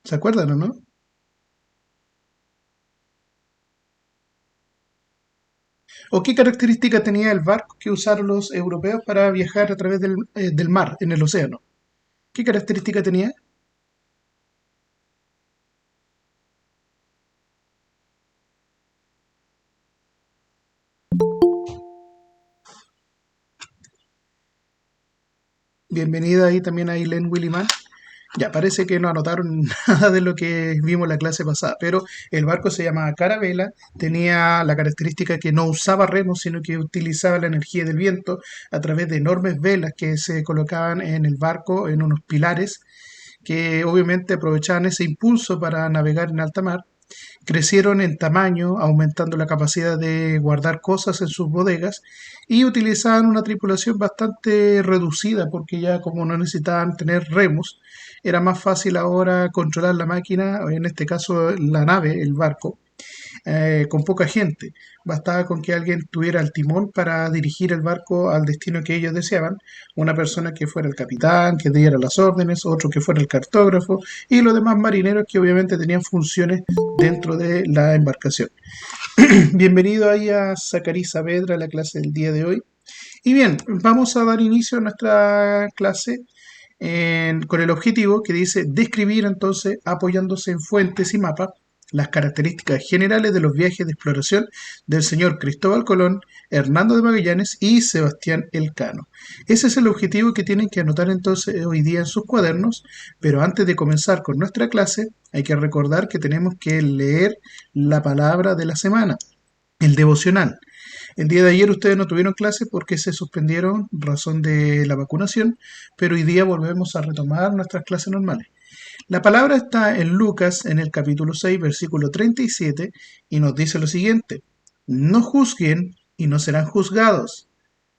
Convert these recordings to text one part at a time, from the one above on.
¿Se acuerdan o no? ¿O qué característica tenía el barco que usaron los europeos para viajar a través del mar, en el océano? ¿Qué característica tenía? Bienvenida ahí también a Eileen Williman. Ya parece que no anotaron nada de lo que vimos la clase pasada, pero el barco se llamaba Carabela, tenía la característica que no usaba remos, sino que utilizaba la energía del viento a través de enormes velas que se colocaban en el barco, en unos pilares, que obviamente aprovechaban ese impulso para navegar en alta mar. Crecieron en tamaño, aumentando la capacidad de guardar cosas en sus bodegas y utilizaban una tripulación bastante reducida porque ya como no necesitaban tener remos, era más fácil ahora controlar la máquina, en este caso la nave, el barco, con poca gente. Bastaba con que alguien tuviera el timón para dirigir el barco al destino que ellos deseaban, una persona que fuera el capitán, que diera las órdenes, otro que fuera el cartógrafo y los demás marineros que obviamente tenían funciones dentro de la embarcación. Bienvenido ahí a Zacarí Saavedra, a la clase del día de hoy. Y bien, vamos a dar inicio a nuestra clase con el objetivo que dice describir entonces, apoyándose en fuentes y mapas, las características generales de los viajes de exploración del señor Cristóbal Colón, Hernando de Magallanes y Sebastián Elcano. Ese es el objetivo que tienen que anotar entonces hoy día en sus cuadernos, pero antes de comenzar con nuestra clase hay que recordar que tenemos que leer la palabra de la semana, el devocional. El día de ayer ustedes no tuvieron clase porque se suspendieron razón de la vacunación, pero hoy día volvemos a retomar nuestras clases normales. La palabra está en Lucas en el capítulo 6, versículo 37, y nos dice lo siguiente: no juzguen y no serán juzgados,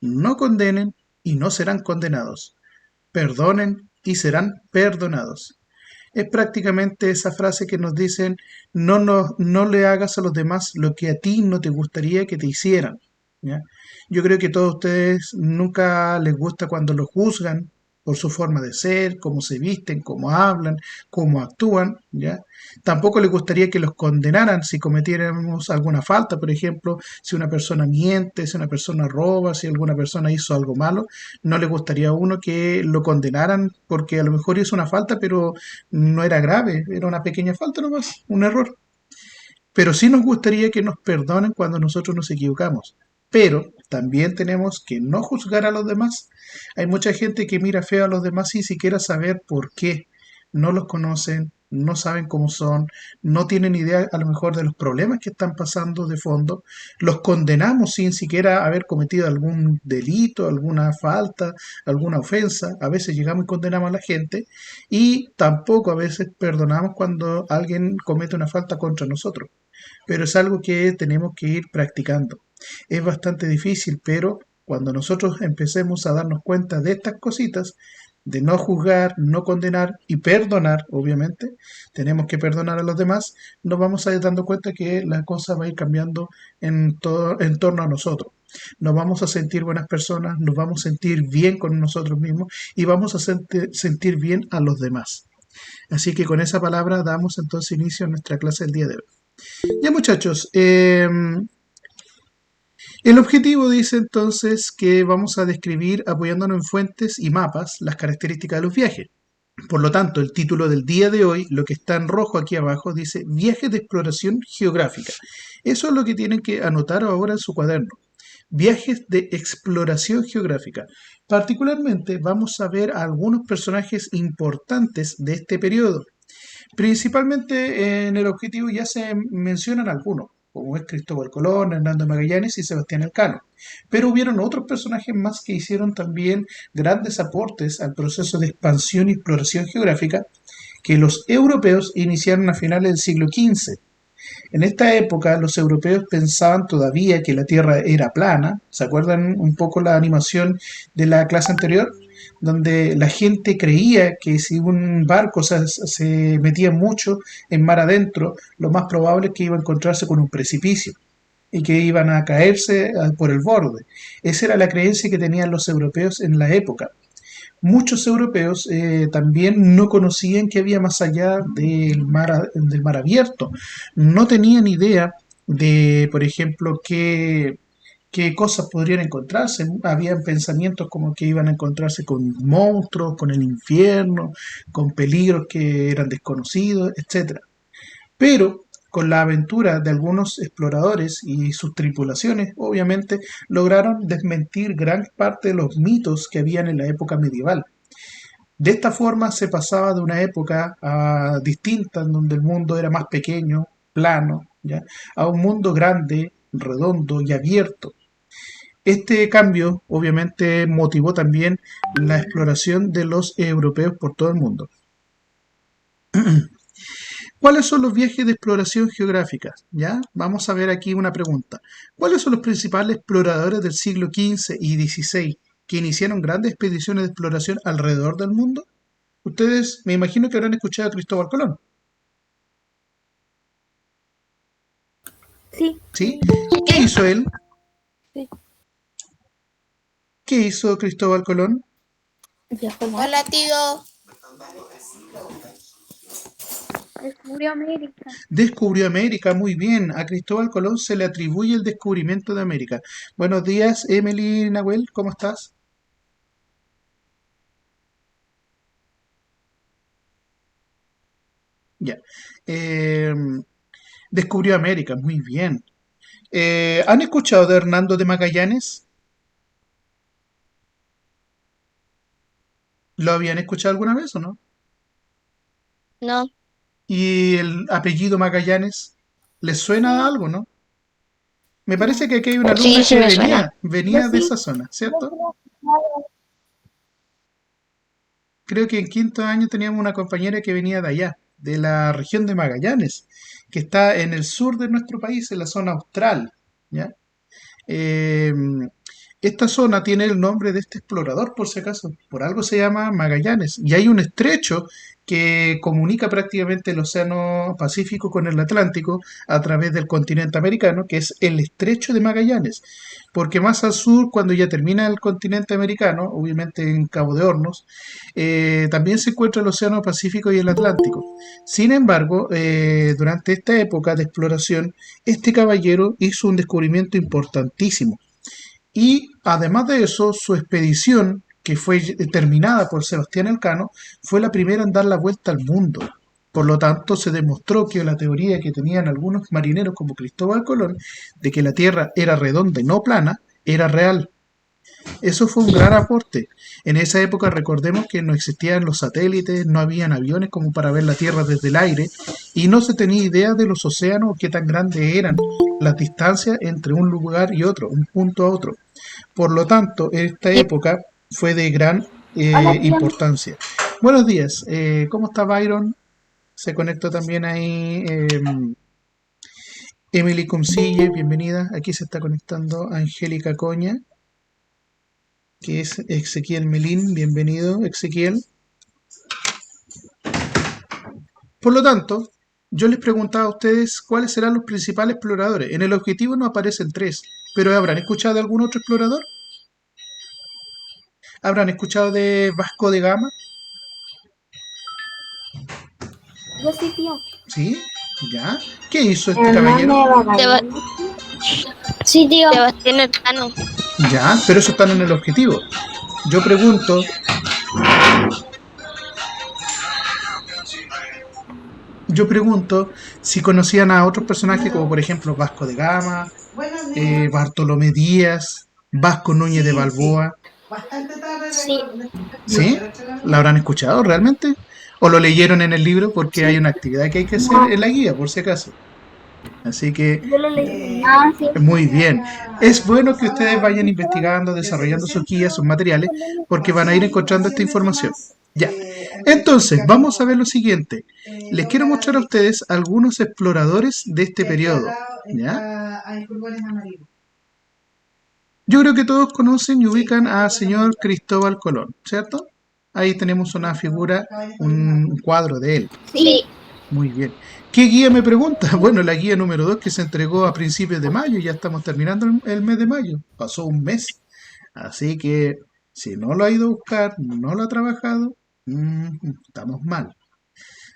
no condenen y no serán condenados, perdonen y serán perdonados. Es prácticamente esa frase que nos dicen: no le hagas a los demás lo que a ti no te gustaría que te hicieran. ¿Ya? Yo creo que a todos ustedes nunca les gusta cuando los juzgan por su forma de ser, cómo se visten, cómo hablan, cómo actúan, ¿ya? Tampoco les gustaría que los condenaran si cometiéramos alguna falta, por ejemplo, si una persona miente, si una persona roba, si alguna persona hizo algo malo, no le gustaría a uno que lo condenaran porque a lo mejor hizo una falta, pero no era grave, era una pequeña falta nomás, un error. Pero sí nos gustaría que nos perdonen cuando nosotros nos equivocamos. Pero también tenemos que no juzgar a los demás. Hay mucha gente que mira feo a los demás sin siquiera saber por qué. No los conocen, no saben cómo son, no tienen idea a lo mejor de los problemas que están pasando de fondo. Los condenamos sin siquiera haber cometido algún delito, alguna falta, alguna ofensa. A veces llegamos y condenamos a la gente y tampoco a veces perdonamos cuando alguien comete una falta contra nosotros, pero es algo que tenemos que ir practicando. Es bastante difícil, pero cuando nosotros empecemos a darnos cuenta de estas cositas, de no juzgar, no condenar y perdonar, obviamente, tenemos que perdonar a los demás, nos vamos a ir dando cuenta que la cosa va a ir cambiando en torno a nosotros. Nos vamos a sentir buenas personas, nos vamos a sentir bien con nosotros mismos y vamos a sentir bien a los demás. Así que con esa palabra damos entonces inicio a nuestra clase del día de hoy. Ya muchachos, el objetivo dice entonces que vamos a describir apoyándonos en fuentes y mapas las características de los viajes. Por lo tanto, el título del día de hoy, lo que está en rojo aquí abajo, dice viajes de exploración geográfica. Eso es lo que tienen que anotar ahora en su cuaderno. Viajes de exploración geográfica. Particularmente vamos a ver a algunos personajes importantes de este periodo. Principalmente en el objetivo ya se mencionan algunos, como es Cristóbal Colón, Hernando Magallanes y Sebastián Elcano. Pero hubieron otros personajes más que hicieron también grandes aportes al proceso de expansión y exploración geográfica que los europeos iniciaron a finales del siglo XV. En esta época los europeos pensaban todavía que la Tierra era plana. ¿Se acuerdan un poco la animación de la clase anterior? Donde la gente creía que si un barco se metía mucho en mar adentro, lo más probable es que iba a encontrarse con un precipicio y que iban a caerse por el borde. Esa era la creencia que tenían los europeos en la época. muchos europeos también no conocían qué había más allá del mar abierto. No tenían idea de, por ejemplo, qué cosas podrían encontrarse. Habían pensamientos como que iban a encontrarse con monstruos, con el infierno, con peligros que eran desconocidos, etcétera. Pero con la aventura de algunos exploradores y sus tripulaciones, obviamente lograron desmentir gran parte de los mitos que habían en la época medieval. De esta forma se pasaba de una época a distinta, en donde el mundo era más pequeño, plano, ¿ya? A un mundo grande, redondo y abierto. Este cambio obviamente motivó también la exploración de los europeos por todo el mundo. ¿Cuáles son los viajes de exploración geográfica? ¿Ya? Vamos a ver aquí una pregunta. ¿Cuáles son los principales exploradores del siglo XV y XVI que iniciaron grandes expediciones de exploración alrededor del mundo? Ustedes me imagino que habrán escuchado a Cristóbal Colón, Sí, ¿sí? ¿Qué hizo él? sí. ¿Qué hizo Cristóbal Colón? Viajó más. Hola, tío. Descubrió América. Descubrió América, muy bien. A Cristóbal Colón se le atribuye el descubrimiento de América. Buenos días, Emily Nahuel, ¿cómo estás? Ya. Eh, Descubrió América, muy bien. ¿Han escuchado de Hernando de Magallanes? ¿Lo habían escuchado alguna vez o no? No. ¿Y el apellido Magallanes? ¿Les suena a algo, no? Me parece que aquí hay una Sí, alumna sí que me suena. venía de Sí. esa zona, ¿cierto? Creo que en quinto año teníamos una compañera que venía de allá, de la región de Magallanes, que está en el sur de nuestro país, en la zona austral, ¿ya? Eh, Esta zona tiene el nombre de este explorador, por si acaso. Por algo se llama Magallanes. Y hay un estrecho que comunica prácticamente el Océano Pacífico con el Atlántico a través del continente americano, que es el estrecho de Magallanes. Porque más al sur, cuando ya termina el continente americano, obviamente en Cabo de Hornos, también se encuentra el Océano Pacífico y el Atlántico. Sin embargo, durante esta época de exploración, este caballero hizo un descubrimiento importantísimo. Y además de eso, su expedición, que fue terminada por Sebastián Elcano, fue la primera en dar la vuelta al mundo. Por lo tanto, se demostró que la teoría que tenían algunos marineros como Cristóbal Colón, de que la Tierra era redonda y no plana, era real. Eso fue un gran aporte. En esa época recordemos que no existían los satélites, no habían aviones como para ver la Tierra desde el aire y no se tenía idea de los océanos, qué tan grandes eran las distancias entre un lugar y otro, un punto a otro. Por lo tanto, esta Y época fue de gran Hola, tía. importancia. Buenos días, ¿cómo está Byron? Se conectó también ahí Emily Cumcille, bienvenida. Aquí se está conectando Angélica Coña, que es Ezequiel Melín, bienvenido Ezequiel. Por lo tanto, yo les preguntaba a ustedes cuáles serán los principales exploradores. En el objetivo no aparecen tres, pero ¿habrán escuchado de algún otro explorador? ¿Habrán escuchado de Vasco de Gama? Yo sí, tío. ¿Sí? ¿Ya? ¿Qué hizo este caballero? Seba- Sí, tío. Sebastián Elcano. Ya, pero eso están en el objetivo. Yo pregunto, yo pregunto si conocían a otros personajes como por ejemplo Vasco de Gama, Bartolomé Díaz, Vasco Núñez de Balboa. Sí. ¿Sí? ¿La habrán escuchado realmente? ¿O lo leyeron en el libro? Porque hay una actividad que hay que hacer en la guía, por si acaso. Así que, Yo lo leí. Ah, sí. muy bien. Es bueno que ustedes vayan investigando, desarrollando sus guías, sus materiales, porque van a ir encontrando esta información. Ya. Entonces, vamos a ver lo siguiente. Les quiero mostrar a ustedes algunos exploradores de este periodo. ¿Ya? Yo creo que todos conocen y ubican a señor Cristóbal Colón, ¿cierto? Ahí tenemos una figura, un cuadro de él. Sí. Muy bien. ¿Qué guía me pregunta? Bueno, la guía número 2 que se entregó a principios de mayo, ya estamos terminando el mes de mayo. Pasó un mes. Así que Si no lo ha ido a buscar, no lo ha trabajado, estamos mal.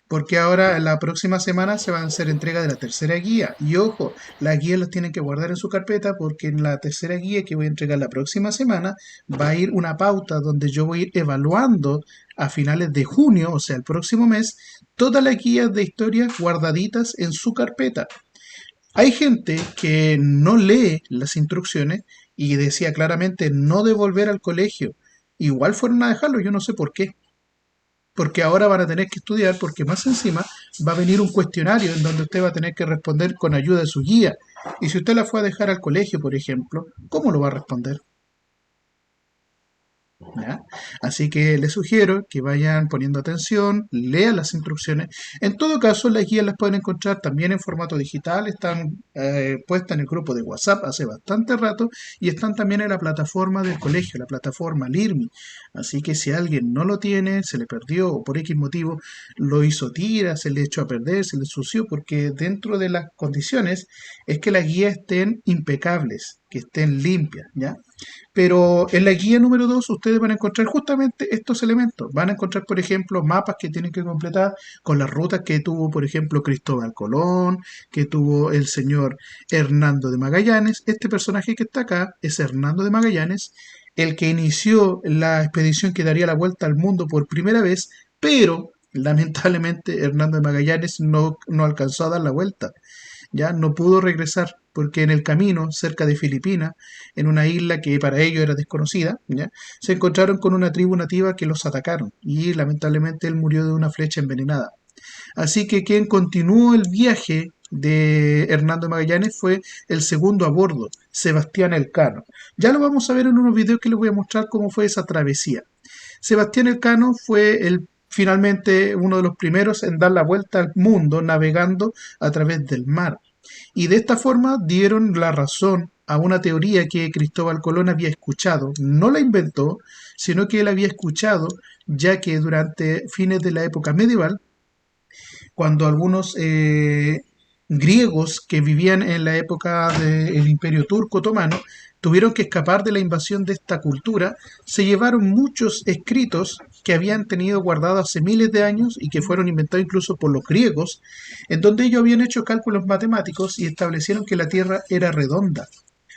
Porque ahora en la próxima semana se van a hacer entrega de la tercera guía. Y ojo, las guías las tienen que guardar en su carpeta porque en la tercera guía que voy a entregar la próxima semana va a ir una pauta donde yo voy a ir evaluando a finales de junio, o sea, el próximo mes, todas las guías de historia guardaditas en su carpeta. Hay gente que no lee las instrucciones y decía claramente no devolver al colegio. Igual fueron a dejarlo, yo no sé por qué. Porque ahora van a tener que estudiar, porque más encima va a venir un cuestionario en donde usted va a tener que responder con ayuda de su guía. Y si usted la fue a dejar al colegio, por ejemplo, ¿cómo lo va a responder? ¿Ya? Así que les sugiero que vayan poniendo atención, lean las instrucciones. En todo caso, las guías las pueden encontrar también en formato digital, están puestas en el grupo de WhatsApp hace bastante rato y están también en la plataforma del colegio, la plataforma LIRMI. Así que si alguien no lo tiene, se le perdió o por X motivo lo hizo tira, se le echó a perder, se le ensució, porque dentro de las condiciones es que las guías estén impecables, que estén limpias, ¿ya? Pero en la guía número 2 ustedes van a encontrar justamente estos elementos. Van a encontrar, por ejemplo, mapas que tienen que completar con las rutas que tuvo, por ejemplo, Cristóbal Colón, que tuvo el señor Hernando de Magallanes. Este personaje que está acá es Hernando de Magallanes, el que inició la expedición que daría la vuelta al mundo por primera vez, pero lamentablemente Hernando de Magallanes no alcanzó a dar la vuelta, ya no pudo regresar porque en el camino, cerca de Filipinas, en una isla que para ellos era desconocida, ¿ya? Se encontraron con una tribu nativa que los atacaron y lamentablemente él murió de una flecha envenenada. Así que quien continuó el viaje de Hernando Magallanes fue el segundo a bordo, Sebastián Elcano. Ya lo vamos a ver en unos videos que les voy a mostrar cómo fue esa travesía. Sebastián Elcano fue finalmente uno de los primeros en dar la vuelta al mundo navegando a través del mar. Y de esta forma dieron la razón a una teoría que Cristóbal Colón había escuchado. No la inventó, sino que él había escuchado, ya que durante fines de la época medieval, cuando algunos griegos que vivían en la época del Imperio Turco Otomano tuvieron que escapar de la invasión de esta cultura, se llevaron muchos escritos que habían tenido guardados hace miles de años y que fueron inventados incluso por los griegos, en donde ellos habían hecho cálculos matemáticos y establecieron que la Tierra era redonda.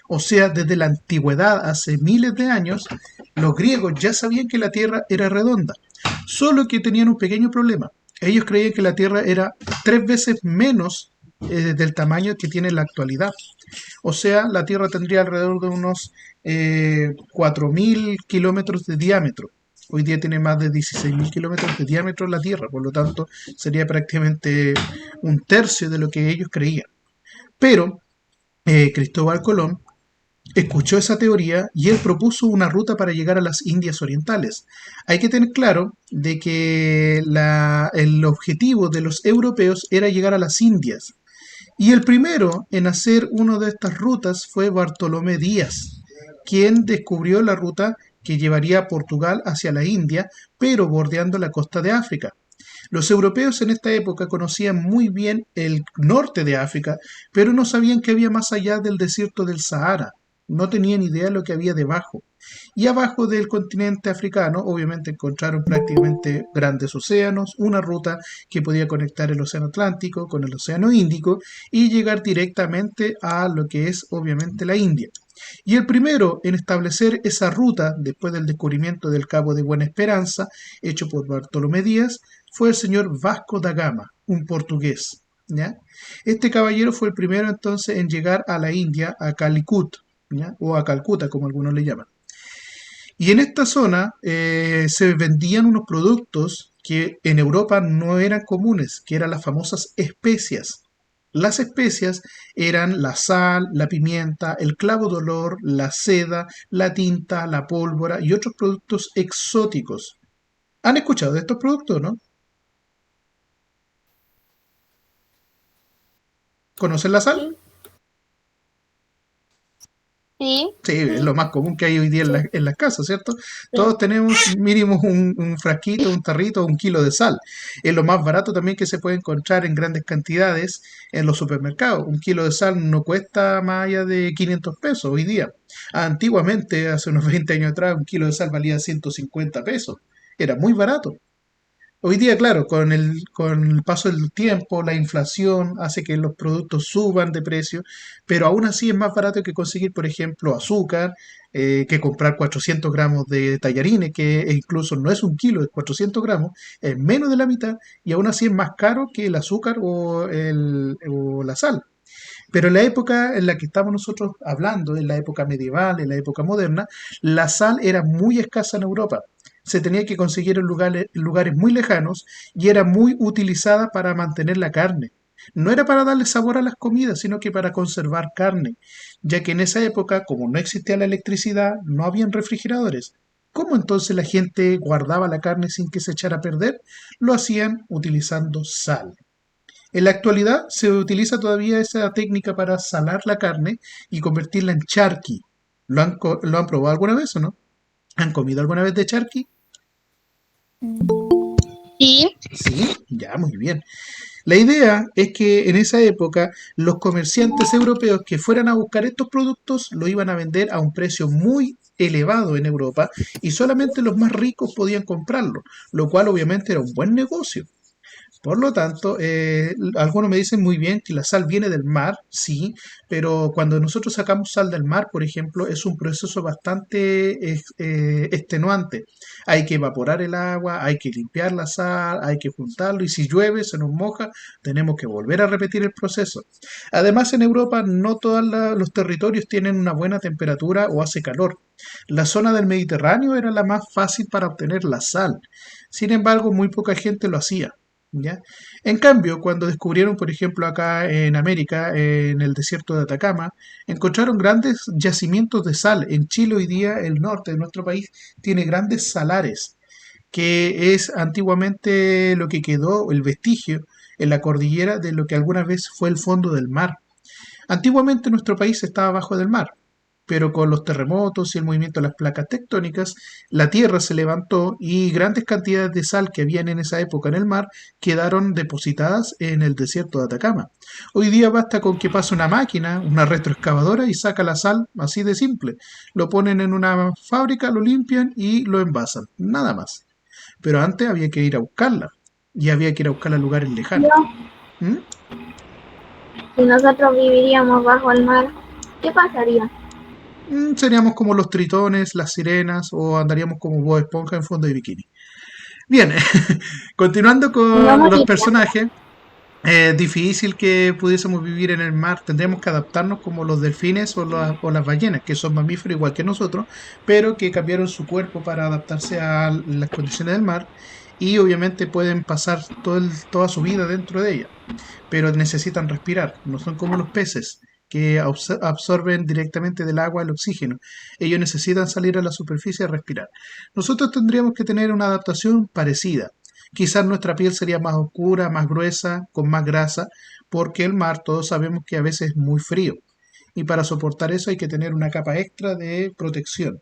O sea, desde la antigüedad, hace miles de años, los griegos ya sabían que la Tierra era redonda, solo que tenían un pequeño problema. Ellos creían que la Tierra era 3 veces menos del tamaño que tiene en la actualidad. O sea, la Tierra tendría alrededor de unos 4.000 kilómetros de diámetro. Hoy día tiene más de 16.000 kilómetros de diámetro la Tierra, por lo tanto sería prácticamente un tercio de lo que ellos creían. Pero Cristóbal Colón escuchó esa teoría y él propuso una ruta para llegar a las Indias Orientales. Hay que tener claro de que el objetivo de los europeos era llegar a las Indias. Y el primero en hacer una de estas rutas fue Bartolomé Díaz, quien descubrió la ruta que llevaría a Portugal hacia la India, pero bordeando la costa de África. Los europeos en esta época conocían muy bien el norte de África, pero no sabían qué había más allá del desierto del Sahara. No tenían idea de lo que había debajo. Y abajo del continente africano, obviamente encontraron prácticamente grandes océanos, una ruta que podía conectar el océano Atlántico con el océano Índico y llegar directamente a lo que es obviamente la India. Y el primero en establecer esa ruta, después del descubrimiento del Cabo de Buena Esperanza, hecho por Bartolomé Díaz, fue el señor Vasco da Gama, un portugués, ¿ya? Este caballero fue el primero entonces en llegar a la India, a Calicut, ¿ya? O a Calcuta, como algunos le llaman. Y en esta zona se vendían unos productos que en Europa no eran comunes, que eran las famosas especias. Las especias eran la sal, la pimienta, el clavo de olor, la seda, la tinta, la pólvora y otros productos exóticos. ¿Han escuchado de estos productos, no? ¿Conocen la sal? Sí. Sí. Sí, es lo más común que hay hoy día en las casas, ¿cierto? Sí. Todos tenemos mínimo un frasquito, un tarrito, un kilo de sal. Es lo más barato también que se puede encontrar en grandes cantidades en los supermercados. Un kilo de sal no cuesta más allá de 500 pesos hoy día. Antiguamente, hace unos 20 años atrás, un kilo de sal valía 150 pesos. Era muy barato. Hoy día, claro, con el paso del tiempo, la inflación hace que los productos suban de precio, pero aún así es más barato que conseguir, por ejemplo, azúcar, que comprar 400 gramos de tallarines, que incluso no es un kilo, es 400 gramos, es menos de la mitad, y aún así es más caro que el azúcar o la sal. Pero en la época en la que estamos nosotros hablando, en la época medieval, en la época moderna, la sal era muy escasa en Europa. Se tenía que conseguir en lugares muy lejanos y era muy utilizada para mantener la carne. No era para darle sabor a las comidas, sino que para conservar carne, ya que en esa época, como no existía la electricidad, no habían refrigeradores. ¿Cómo entonces la gente guardaba la carne sin que se echara a perder? Lo hacían utilizando sal. En la actualidad se utiliza todavía esa técnica para salar la carne y convertirla en charqui. ¿Lo han probado alguna vez o no? ¿Han comido alguna vez de charqui? Sí. Sí, ya, muy bien. La idea es que en esa época los comerciantes europeos que fueran a buscar estos productos lo iban a vender a un precio muy elevado en Europa y solamente los más ricos podían comprarlo, lo cual obviamente era un buen negocio. Por lo tanto, algunos me dicen muy bien que la sal viene del mar, sí, pero cuando nosotros sacamos sal del mar, por ejemplo, es un proceso bastante extenuante. Hay que evaporar el agua, hay que limpiar la sal, hay que juntarlo y si llueve, se nos moja, tenemos que volver a repetir el proceso. Además, en Europa no todos los territorios tienen una buena temperatura o hace calor. La zona del Mediterráneo era la más fácil para obtener la sal. Sin embargo, muy poca gente lo hacía. ¿Ya? En cambio, cuando descubrieron, por ejemplo, acá en América, en el desierto de Atacama, encontraron grandes yacimientos de sal. En Chile hoy día, el norte de nuestro país tiene grandes salares, que es antiguamente lo que quedó, el vestigio en la cordillera de lo que alguna vez fue el fondo del mar. Antiguamente nuestro país estaba abajo del mar, pero con los terremotos y el movimiento de las placas tectónicas, la tierra se levantó y grandes cantidades de sal que habían en esa época en el mar quedaron depositadas en el desierto de Atacama. Hoy día basta con que pase una máquina, una retroexcavadora y saca la sal así de simple. Lo ponen en una fábrica, lo limpian y lo envasan, nada más. Pero antes había que ir a buscarla y había que ir a buscarla a lugares lejanos. Tío, ¿Mm? si nosotros viviríamos bajo el mar, ¿qué pasaría? Seríamos como los tritones, las sirenas o andaríamos como Bob Esponja en fondo de bikini. Bien, continuando No con los moriría. personajes, es difícil que pudiésemos vivir en el mar, tendríamos que adaptarnos como los delfines o las ballenas, que son mamíferos igual que nosotros, pero que cambiaron su cuerpo para adaptarse a las condiciones del mar y obviamente pueden pasar toda su vida dentro de ella, pero necesitan respirar, no son como los peces que absorben directamente del agua el oxígeno. Ellos necesitan salir a la superficie a respirar. Nosotros tendríamos que tener una adaptación parecida. Quizás nuestra piel sería más oscura, más gruesa, con más grasa, porque el mar todos sabemos que a veces es muy frío. Y para soportar eso hay que tener una capa extra de protección.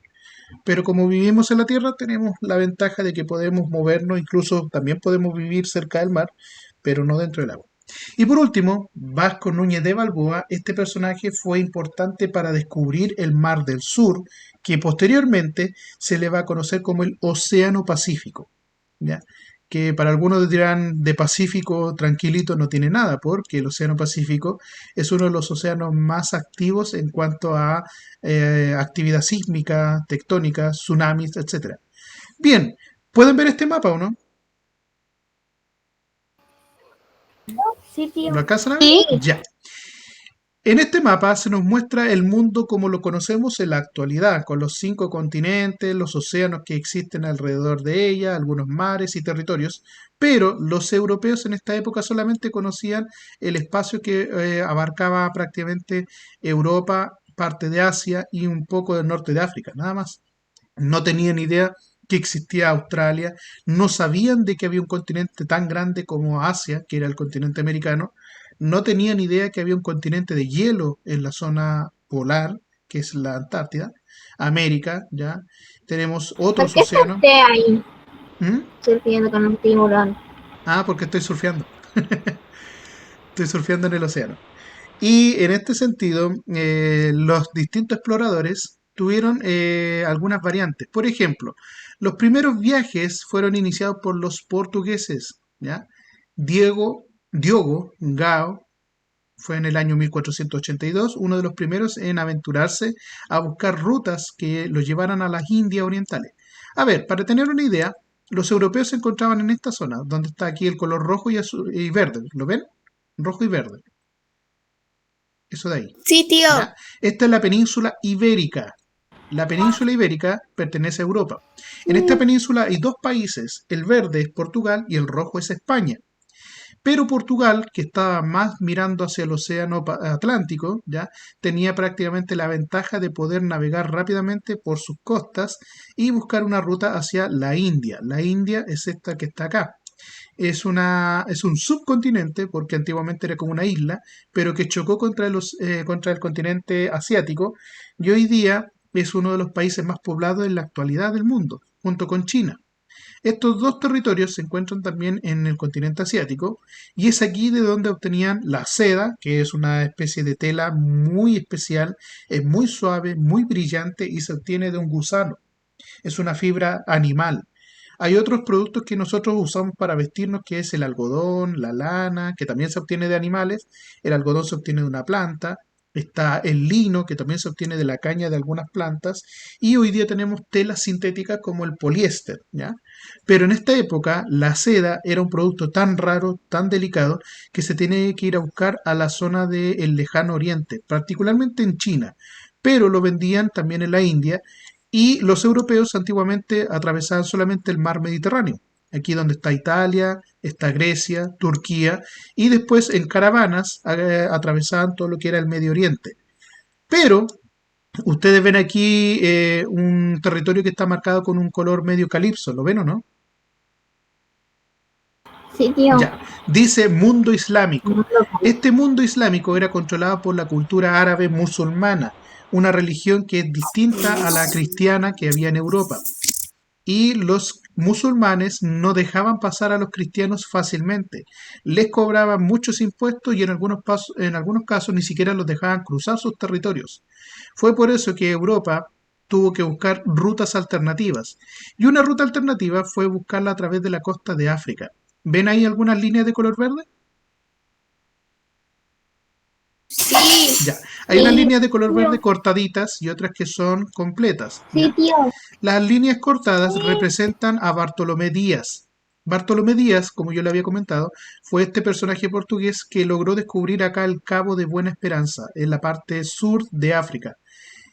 Pero como vivimos en la Tierra, tenemos la ventaja de que podemos movernos, incluso también podemos vivir cerca del mar, pero no dentro del agua. Y por último, Vasco Núñez de Balboa, este personaje fue importante para descubrir el Mar del Sur, que posteriormente se le va a conocer como el Océano Pacífico. ¿Ya? Que para algunos dirán de Pacífico tranquilito no tiene nada, porque el Océano Pacífico es uno de los océanos más activos en cuanto a actividad sísmica, tectónica, tsunamis, etcétera. Bien, ¿pueden ver este mapa o no? Sí, tío. ¿Lo alcanzan a ver? Sí. Ya. En este mapa se nos muestra el mundo como lo conocemos en la actualidad, con los 5 continentes, los océanos que existen alrededor de ella, algunos mares y territorios, pero los europeos en esta época solamente conocían el espacio que abarcaba prácticamente Europa, parte de Asia y un poco del norte de África, nada más. No tenían idea que existía Australia, no sabían de que había un continente tan grande como Asia, que era el continente americano, no tenían idea que había un continente de hielo en la zona polar, que es la Antártida, América, ¿ya? Tenemos ¿Por otros qué océanos. esté ahí ¿Mm? surgiendo con un tiburón? Ah, porque estoy surfeando. Estoy surfeando en el océano. Y en este sentido, los distintos exploradores tuvieron algunas variantes. Por ejemplo, los primeros viajes fueron iniciados por los portugueses, ¿ya? Diogo Gao fue en el año 1482 uno de los primeros en aventurarse a buscar rutas que los llevaran a las Indias Orientales. A ver, para tener una idea, los europeos se encontraban en esta zona, donde está aquí el color rojo y, azul, y verde. ¿Lo ven? Rojo y verde. Eso de ahí. Sí, tío. ¿Ya? Esta es la península ibérica. La península ibérica pertenece a Europa. En esta península hay dos países, el verde es Portugal y el rojo es España. Pero Portugal, que estaba más mirando hacia el océano Atlántico, ya tenía prácticamente la ventaja de poder navegar rápidamente por sus costas y buscar una ruta hacia la India. La India es esta que está acá. Es un subcontinente, porque antiguamente era como una isla, pero que chocó contra el continente asiático y hoy día es uno de los países más poblados en la actualidad del mundo, junto con China. Estos dos territorios se encuentran también en el continente asiático y es aquí de donde obtenían la seda, que es una especie de tela muy especial, es muy suave, muy brillante y se obtiene de un gusano. Es una fibra animal. Hay otros productos que nosotros usamos para vestirnos, que es el algodón, la lana, que también se obtiene de animales. El algodón se obtiene de una planta. Está el lino, que también se obtiene de la caña de algunas plantas. Y hoy día tenemos telas sintéticas como el poliéster, ¿ya? Pero en esta época la seda era un producto tan raro, tan delicado, que se tiene que ir a buscar a la zona del lejano oriente, particularmente en China. Pero lo vendían también en la India y los europeos antiguamente atravesaban solamente el mar Mediterráneo, aquí donde está Italia, está Grecia, Turquía, y después en caravanas atravesaban todo lo que era el Medio Oriente. Pero ustedes ven aquí un territorio que está marcado con un color medio calipso, ¿lo ven o no? Sí, tío. Ya, dice mundo islámico. No lo conozco. Este mundo islámico era controlado por la cultura árabe musulmana, una religión que es distinta a la cristiana que había en Europa. Y los musulmanes no dejaban pasar a los cristianos fácilmente. Les cobraban muchos impuestos y en algunos casos ni siquiera los dejaban cruzar sus territorios. Fue por eso que Europa tuvo que buscar rutas alternativas. Y una ruta alternativa fue buscarla a través de la costa de África. ¿Ven ahí algunas líneas de color verde? Sí. Ya, hay unas Sí, líneas de color tío. verde cortaditas y otras que son completas. Sí, ¿Ya? tío. Las líneas cortadas representan a Bartolomé Díaz. Bartolomé Díaz, como yo le había comentado, fue este personaje portugués que logró descubrir acá el Cabo de Buena Esperanza, en la parte sur de África.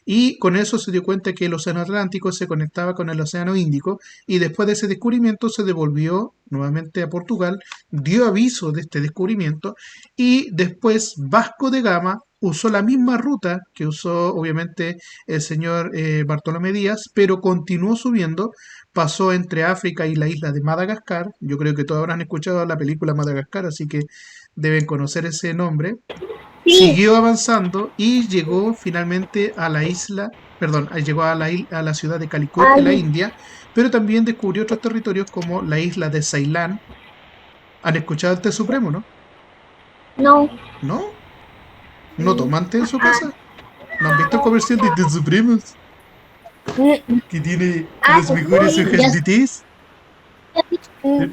Y con eso se dio cuenta que el Océano Atlántico se conectaba con el Océano Índico y después de ese descubrimiento se devolvió nuevamente a Portugal, dio aviso de este descubrimiento y después Vasco de Gama usó la misma ruta que usó obviamente el señor Bartolomé Díaz, pero continuó subiendo, pasó entre África y la isla de Madagascar. Yo creo que todos habrán escuchado la película Madagascar, así que deben conocer ese nombre. Sí. Siguió avanzando y llegó finalmente a la isla, perdón, llegó a la ciudad de Calicut en la Ay, India, pero también descubrió otros territorios como la isla de Ceilán. ¿Han escuchado el té supremo, no? no. ¿No? ¿No toman té en su Ah, casa? ¿No han visto el comercial de té supremos? Mm, Que tiene ah, las mejores sí. hojas de té mm,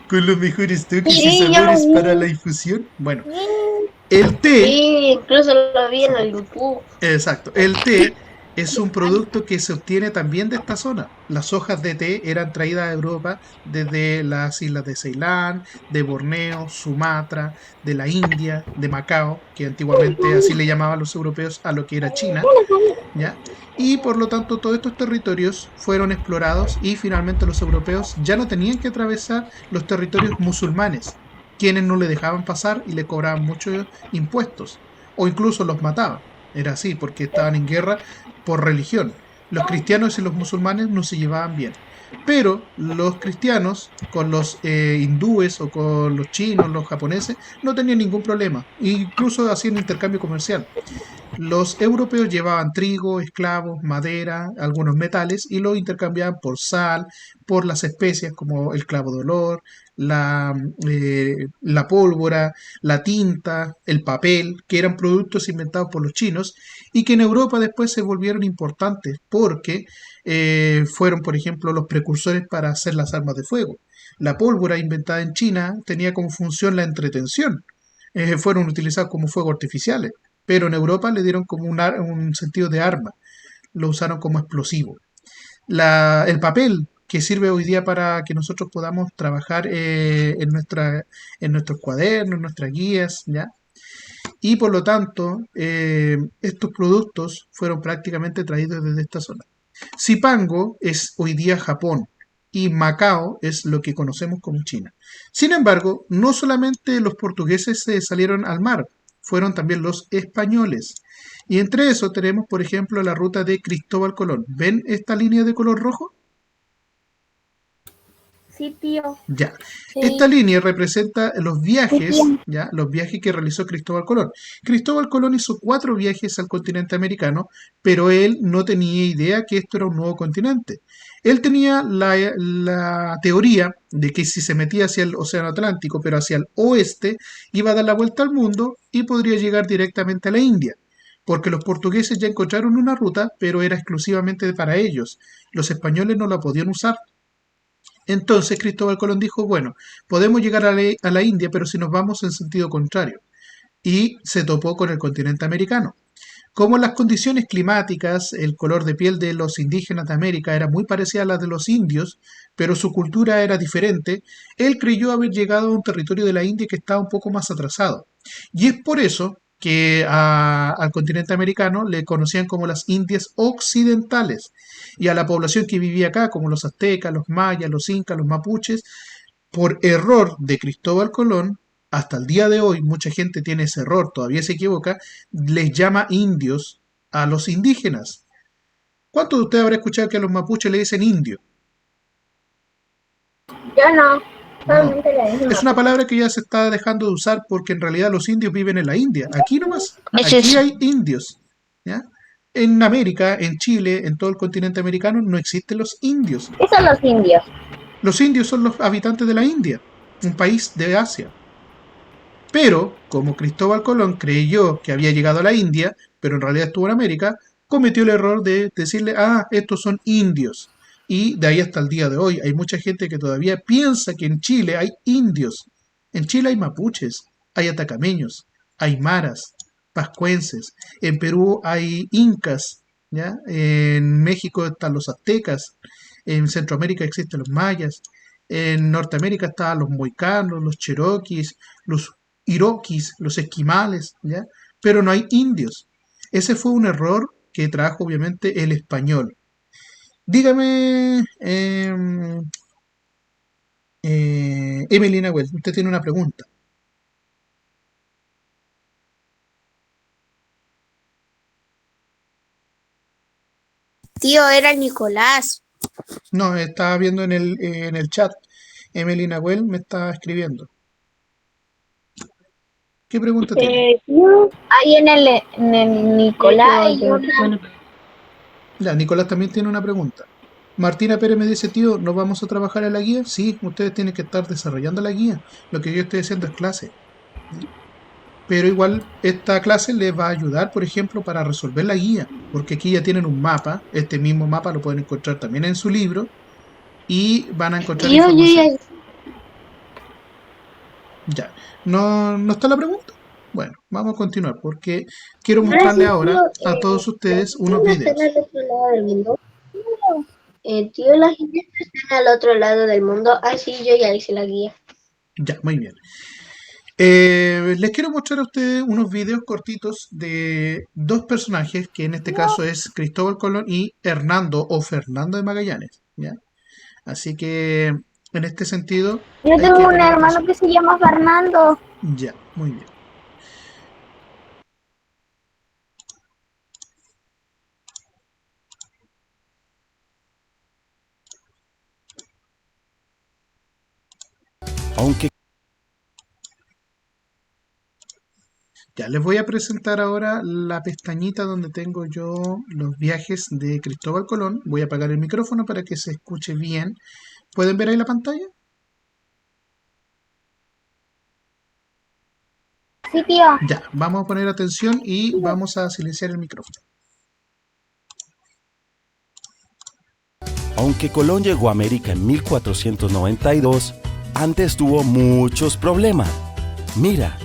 con los mejores toques y Sí, yo lo sabores para la vi. infusión. Bueno, Mm, el té. Sí, incluso lo vi en el YouTube. Exacto. El té es un producto que se obtiene también de esta zona. Las hojas de té eran traídas a Europa desde las islas de Ceilán, de Borneo, Sumatra, de la India, de Macao, que antiguamente así le llamaban los europeos a lo que era China, ¿ya? Y por lo tanto todos estos territorios fueron explorados y finalmente los europeos ya no tenían que atravesar los territorios musulmanes, quienes no le dejaban pasar y le cobraban muchos impuestos o incluso los mataban. Era así, porque estaban en guerra por religión. Los cristianos y los musulmanes no se llevaban bien. Pero los cristianos con los hindúes o con los chinos, los japoneses, no tenían ningún problema. Incluso hacían intercambio comercial. Los europeos llevaban trigo, esclavos, madera, algunos metales y lo intercambiaban por sal, por las especias como el clavo de olor, la pólvora, la tinta, el papel, que eran productos inventados por los chinos y que en Europa después se volvieron importantes porque fueron, por ejemplo, los precursores para hacer las armas de fuego. La pólvora inventada en China tenía como función la entretención. Fueron utilizados como fuegos artificiales, pero en Europa le dieron como un sentido de arma, lo usaron como explosivo. El papel que sirve hoy día para que nosotros podamos trabajar en nuestros cuadernos, en nuestras guías, ¿ya? Y por lo tanto, estos productos fueron prácticamente traídos desde esta zona. Zipango es hoy día Japón y Macao es lo que conocemos como China. Sin embargo, no solamente los portugueses se salieron al mar, fueron también los españoles. Y entre eso tenemos, por ejemplo, la ruta de Cristóbal Colón. ¿Ven esta línea de color rojo? Sí, tío. Ya. Esta Sí. línea representa los Sí, tío. viajes, ya, los viajes que realizó Cristóbal Colón. Cristóbal Colón hizo 4 viajes al continente americano, pero él no tenía idea que esto era un nuevo continente. Él tenía la teoría de que si se metía hacia el Océano Atlántico, pero hacia el oeste, iba a dar la vuelta al mundo y podría llegar directamente a la India. Porque los portugueses ya encontraron una ruta, pero era exclusivamente para ellos. Los españoles no la podían usar. Entonces Cristóbal Colón dijo, bueno, podemos llegar a la India, pero si nos vamos en sentido contrario. Y se topó con el continente americano. Como las condiciones climáticas, el color de piel de los indígenas de América era muy parecida a la de los indios, pero su cultura era diferente, él creyó haber llegado a un territorio de la India que estaba un poco más atrasado. Y es por eso que al continente americano le conocían como las Indias Occidentales. Y a la población que vivía acá, como los aztecas, los mayas, los incas, los mapuches, por error de Cristóbal Colón, hasta el día de hoy mucha gente tiene ese error, todavía se equivoca, les llama indios a los indígenas. ¿Cuántos de ustedes habrá escuchado que a los mapuches le dicen indio? Yo no. No. Solamente le dije Es una mapuche. palabra que ya se está dejando de usar porque en realidad los indios viven en la India. Aquí nomás. Es Aquí eso. hay indios. ¿Ya? En América, en Chile, en todo el continente americano no existen los indios. ¿Qué son los indios? Los indios son los habitantes de la India, un país de Asia. Pero, como Cristóbal Colón creyó que había llegado a la India, pero en realidad estuvo en América, cometió el error de decirle, ah, estos son indios. Y de ahí hasta el día de hoy hay mucha gente que todavía piensa que en Chile hay indios. En Chile hay mapuches, hay atacameños, hay maras, pascuenses. En Perú hay incas, ¿ya? En México están los aztecas. En Centroamérica existen los mayas. En Norteamérica están los moicanos, los cherokees, los iroquis, los esquimales, ¿ya? Pero no hay indios. Ese fue un error que trajo obviamente el español. Dígame, Emelina Well, usted tiene una pregunta. Tío, era Nicolás. No, estaba viendo en el chat. Emelina Well me está escribiendo. ¿Qué pregunta tiene? Tío. Ahí en el Nicolás hay una. Ya, Nicolás también tiene una pregunta. Martina Pérez me dice, tío, ¿nos vamos a trabajar en la guía? Sí, ustedes tienen que estar desarrollando la guía. Lo que yo estoy haciendo es clase. Pero igual esta clase les va a ayudar, por ejemplo, para resolver la guía, porque aquí ya tienen un mapa, este mismo mapa lo pueden encontrar también en su libro y van a encontrar Tío, yo ya. información. Ya, ¿no está la pregunta? Bueno, vamos a continuar porque quiero Ahora mostrarle sí, tío. ahora a todos Las ustedes unos indígenas están videos. al otro lado del mundo. Tío, las indígenas están al otro lado del mundo. Ah, sí, yo ya hice la guía. Ya, muy bien. Les quiero mostrar a ustedes unos videos cortitos de dos personajes, que en este caso es Cristóbal Colón y Hernando o Fernando de Magallanes, ¿ya? Así que en este sentido Yo hay tengo que un tener hermano atención. que se llama Fernando. Ya, muy bien. Aunque Ya, les voy a presentar ahora la pestañita donde tengo yo los viajes de Cristóbal Colón. Voy a apagar el micrófono para que se escuche bien. ¿Pueden ver ahí la pantalla? Sí, tío. Ya, vamos a poner atención y vamos a silenciar el micrófono. Aunque Colón llegó a América en 1492, antes tuvo muchos problemas. Mira,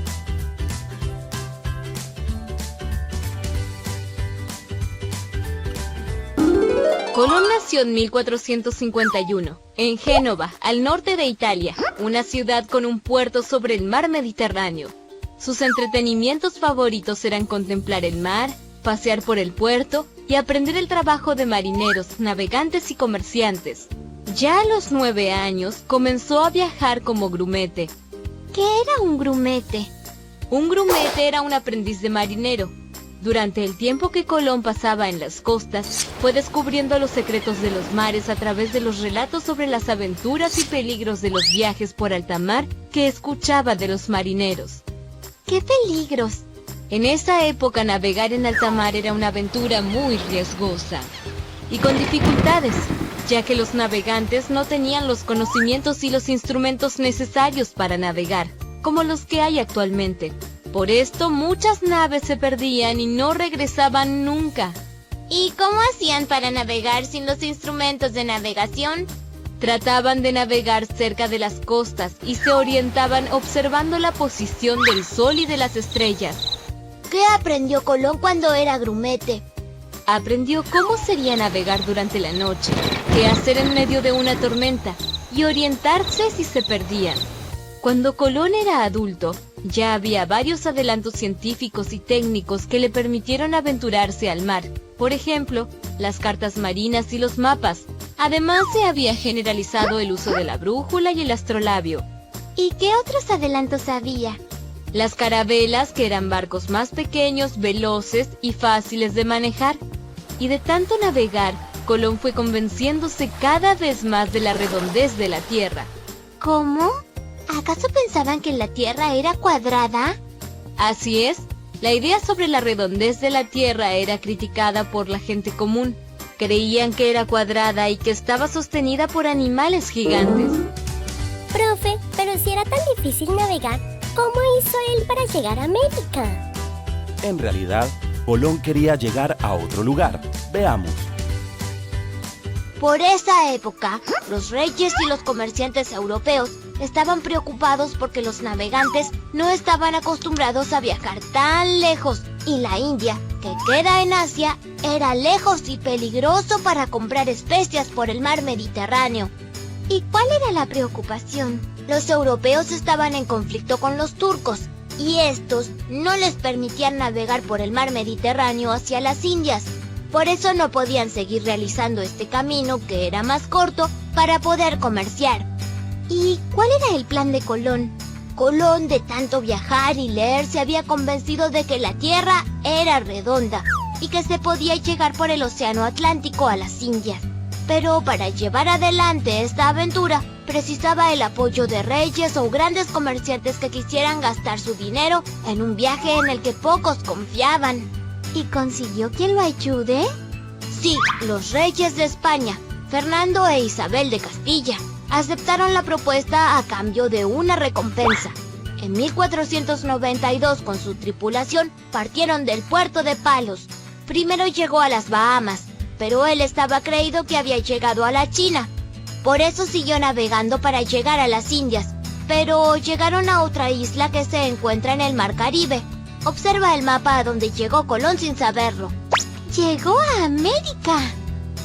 Colón nació en 1451, en Génova, al norte de Italia, una ciudad con un puerto sobre el mar Mediterráneo. Sus entretenimientos favoritos eran contemplar el mar, pasear por el puerto y aprender el trabajo de marineros, navegantes y comerciantes. Ya a los 9 años comenzó a viajar como grumete. ¿Qué era un grumete? Un grumete era un aprendiz de marinero. Durante el tiempo que Colón pasaba en las costas, fue descubriendo los secretos de los mares a través de los relatos sobre las aventuras y peligros de los viajes por alta mar que escuchaba de los marineros. ¡Qué peligros! En esa época navegar en alta mar era una aventura muy riesgosa y con dificultades, ya que los navegantes no tenían los conocimientos y los instrumentos necesarios para navegar, como los que hay actualmente. Por esto, muchas naves se perdían y no regresaban nunca. ¿Y cómo hacían para navegar sin los instrumentos de navegación? Trataban de navegar cerca de las costas y se orientaban observando la posición del sol y de las estrellas. ¿Qué aprendió Colón cuando era grumete? Aprendió cómo sería navegar durante la noche, qué hacer en medio de una tormenta y orientarse si se perdían. Cuando Colón era adulto, ya había varios adelantos científicos y técnicos que le permitieron aventurarse al mar. Por ejemplo, las cartas marinas y los mapas. Además, se había generalizado el uso de la brújula y el astrolabio. ¿Y qué otros adelantos había? Las carabelas, que eran barcos más pequeños, veloces y fáciles de manejar. Y de tanto navegar, Colón fue convenciéndose cada vez más de la redondez de la Tierra. ¿Cómo? ¿Acaso pensaban que la Tierra era cuadrada? Así es. La idea sobre la redondez de la Tierra era criticada por la gente común. Creían que era cuadrada y que estaba sostenida por animales gigantes. Profe, pero si era tan difícil navegar, ¿cómo hizo él para llegar a América? en realidad, Colón quería llegar a otro lugar. Veamos. Por esa época, los reyes y los comerciantes europeos estaban preocupados porque los navegantes no estaban acostumbrados a viajar tan lejos y la India, que queda en Asia, era lejos y peligroso para comprar especias por el mar Mediterráneo. ¿Y cuál era la preocupación? Los europeos estaban en conflicto con los turcos y estos no les permitían navegar por el mar Mediterráneo hacia las Indias. Por eso no podían seguir realizando este camino, que era más corto, para poder comerciar. ¿Y cuál era el plan de Colón? Colón, de tanto viajar y leer, se había convencido de que la Tierra era redonda y que se podía llegar por el Océano Atlántico a las Indias. Pero para llevar adelante esta aventura, precisaba el apoyo de reyes o grandes comerciantes que quisieran gastar su dinero en un viaje en el que pocos confiaban. ¿Y consiguió quien lo ayude? Sí, los reyes de España, Fernando e Isabel de Castilla, aceptaron la propuesta a cambio de una recompensa. En 1492, con su tripulación, partieron del puerto de Palos. Primero llegó a las Bahamas, pero él estaba creído que había llegado a la China. Por eso siguió navegando para llegar a las Indias, pero llegaron a otra isla que se encuentra en el Mar Caribe. Observa el mapa a donde llegó Colón sin saberlo. ¡Llegó a América!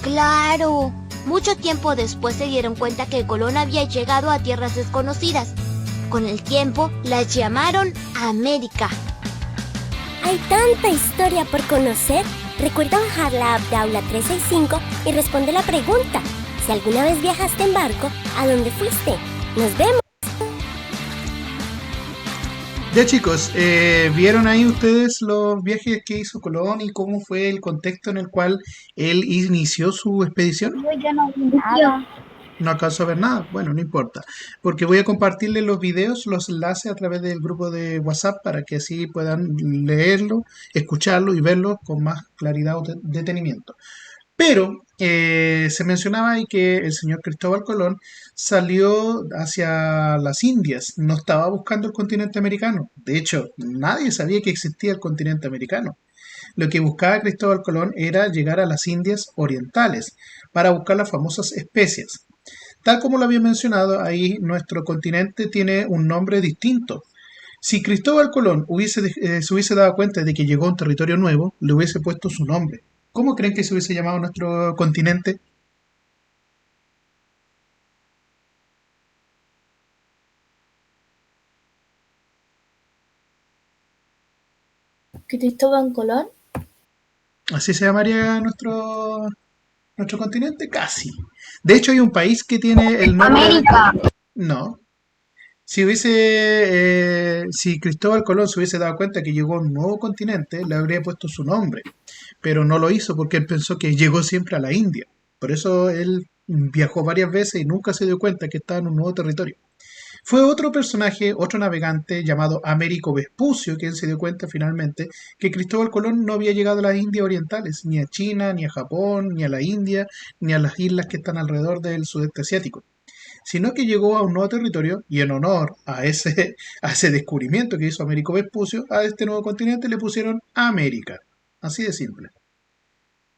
¡Claro! Mucho tiempo después se dieron cuenta que Colón había llegado a tierras desconocidas. Con el tiempo, las llamaron América. Hay tanta historia por conocer. Recuerda bajar la app de Aula 365 y responde la pregunta. Si alguna vez viajaste en barco, ¿a dónde fuiste? ¡Nos vemos! Ya chicos, ¿vieron ahí ustedes los viajes que hizo Colón y cómo fue el contexto en el cual él inició su expedición? Yo no vi nada. No alcanzo a ver nada. Bueno, no importa. Porque voy a compartirles los videos, los enlaces a través del grupo de WhatsApp para que así puedan leerlo, escucharlo y verlo con más claridad o detenimiento. Pero se mencionaba ahí que el señor Cristóbal Colón salió hacia las Indias, no estaba buscando el continente americano. De hecho, nadie sabía que existía el continente americano. Lo que buscaba Cristóbal Colón era llegar a las Indias orientales para buscar las famosas especias. Tal como lo había mencionado, ahí nuestro continente tiene un nombre distinto. Si Cristóbal Colón se hubiese dado cuenta de que llegó a un territorio nuevo, le hubiese puesto su nombre. ¿Cómo creen que se hubiese llamado nuestro continente? Cristóbal Colón. ¿Así se llamaría nuestro continente? Casi. De hecho, hay un país que tiene el nombre... América. No. Si Cristóbal Colón se hubiese dado cuenta que llegó a un nuevo continente, le habría puesto su nombre. Pero no lo hizo porque él pensó que llegó siempre a la India. Por eso él viajó varias veces y nunca se dio cuenta que estaba en un nuevo territorio. Fue otro personaje, otro navegante llamado Américo Vespucio, quien se dio cuenta finalmente que Cristóbal Colón no había llegado a las Indias Orientales, ni a China, ni a Japón, ni a la India, ni a las islas que están alrededor del sudeste asiático, sino que llegó a un nuevo territorio y en honor a ese descubrimiento que hizo Américo Vespucio, a este nuevo continente le pusieron América. Así de simple.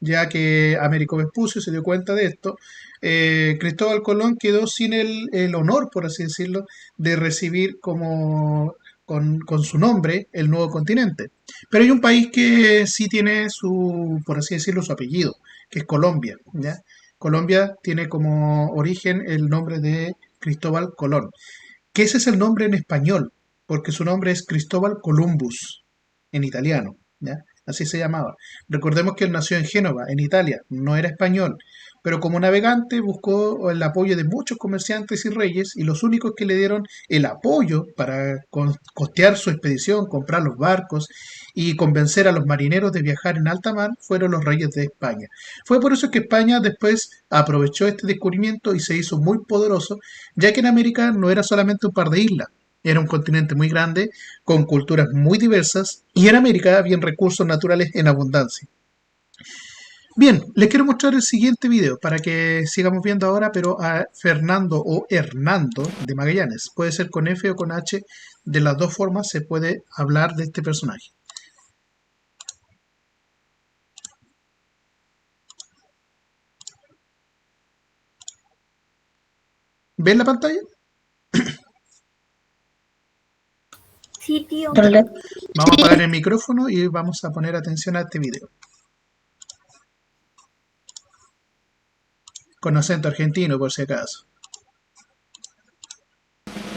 Ya que Américo Vespucio se dio cuenta de esto, Cristóbal Colón quedó sin el honor, por así decirlo, de recibir con su nombre el nuevo continente. Pero hay un país que sí tiene por así decirlo, su apellido, que es Colombia, ¿ya? Colombia tiene como origen el nombre de Cristóbal Colón, que ese es el nombre en español, porque su nombre es Cristóbal Columbus, en italiano, ¿ya? Así se llamaba. Recordemos que él nació en Génova, en Italia, no era español, pero como navegante buscó el apoyo de muchos comerciantes y reyes, y los únicos que le dieron el apoyo para costear su expedición, comprar los barcos y convencer a los marineros de viajar en alta mar fueron los reyes de España. Fue por eso que España después aprovechó este descubrimiento y se hizo muy poderoso, ya que en América no era solamente un par de islas. Era un continente muy grande, con culturas muy diversas, y en América había recursos naturales en abundancia. Bien, les quiero mostrar el siguiente video para que sigamos viendo ahora, pero a Fernando o Hernando de Magallanes. Puede ser con F o con H, de las dos formas se puede hablar de este personaje. ¿Ven la pantalla? Sí, tío. Vamos a apagar el micrófono y vamos a poner atención a este video. Con acento argentino, por si acaso.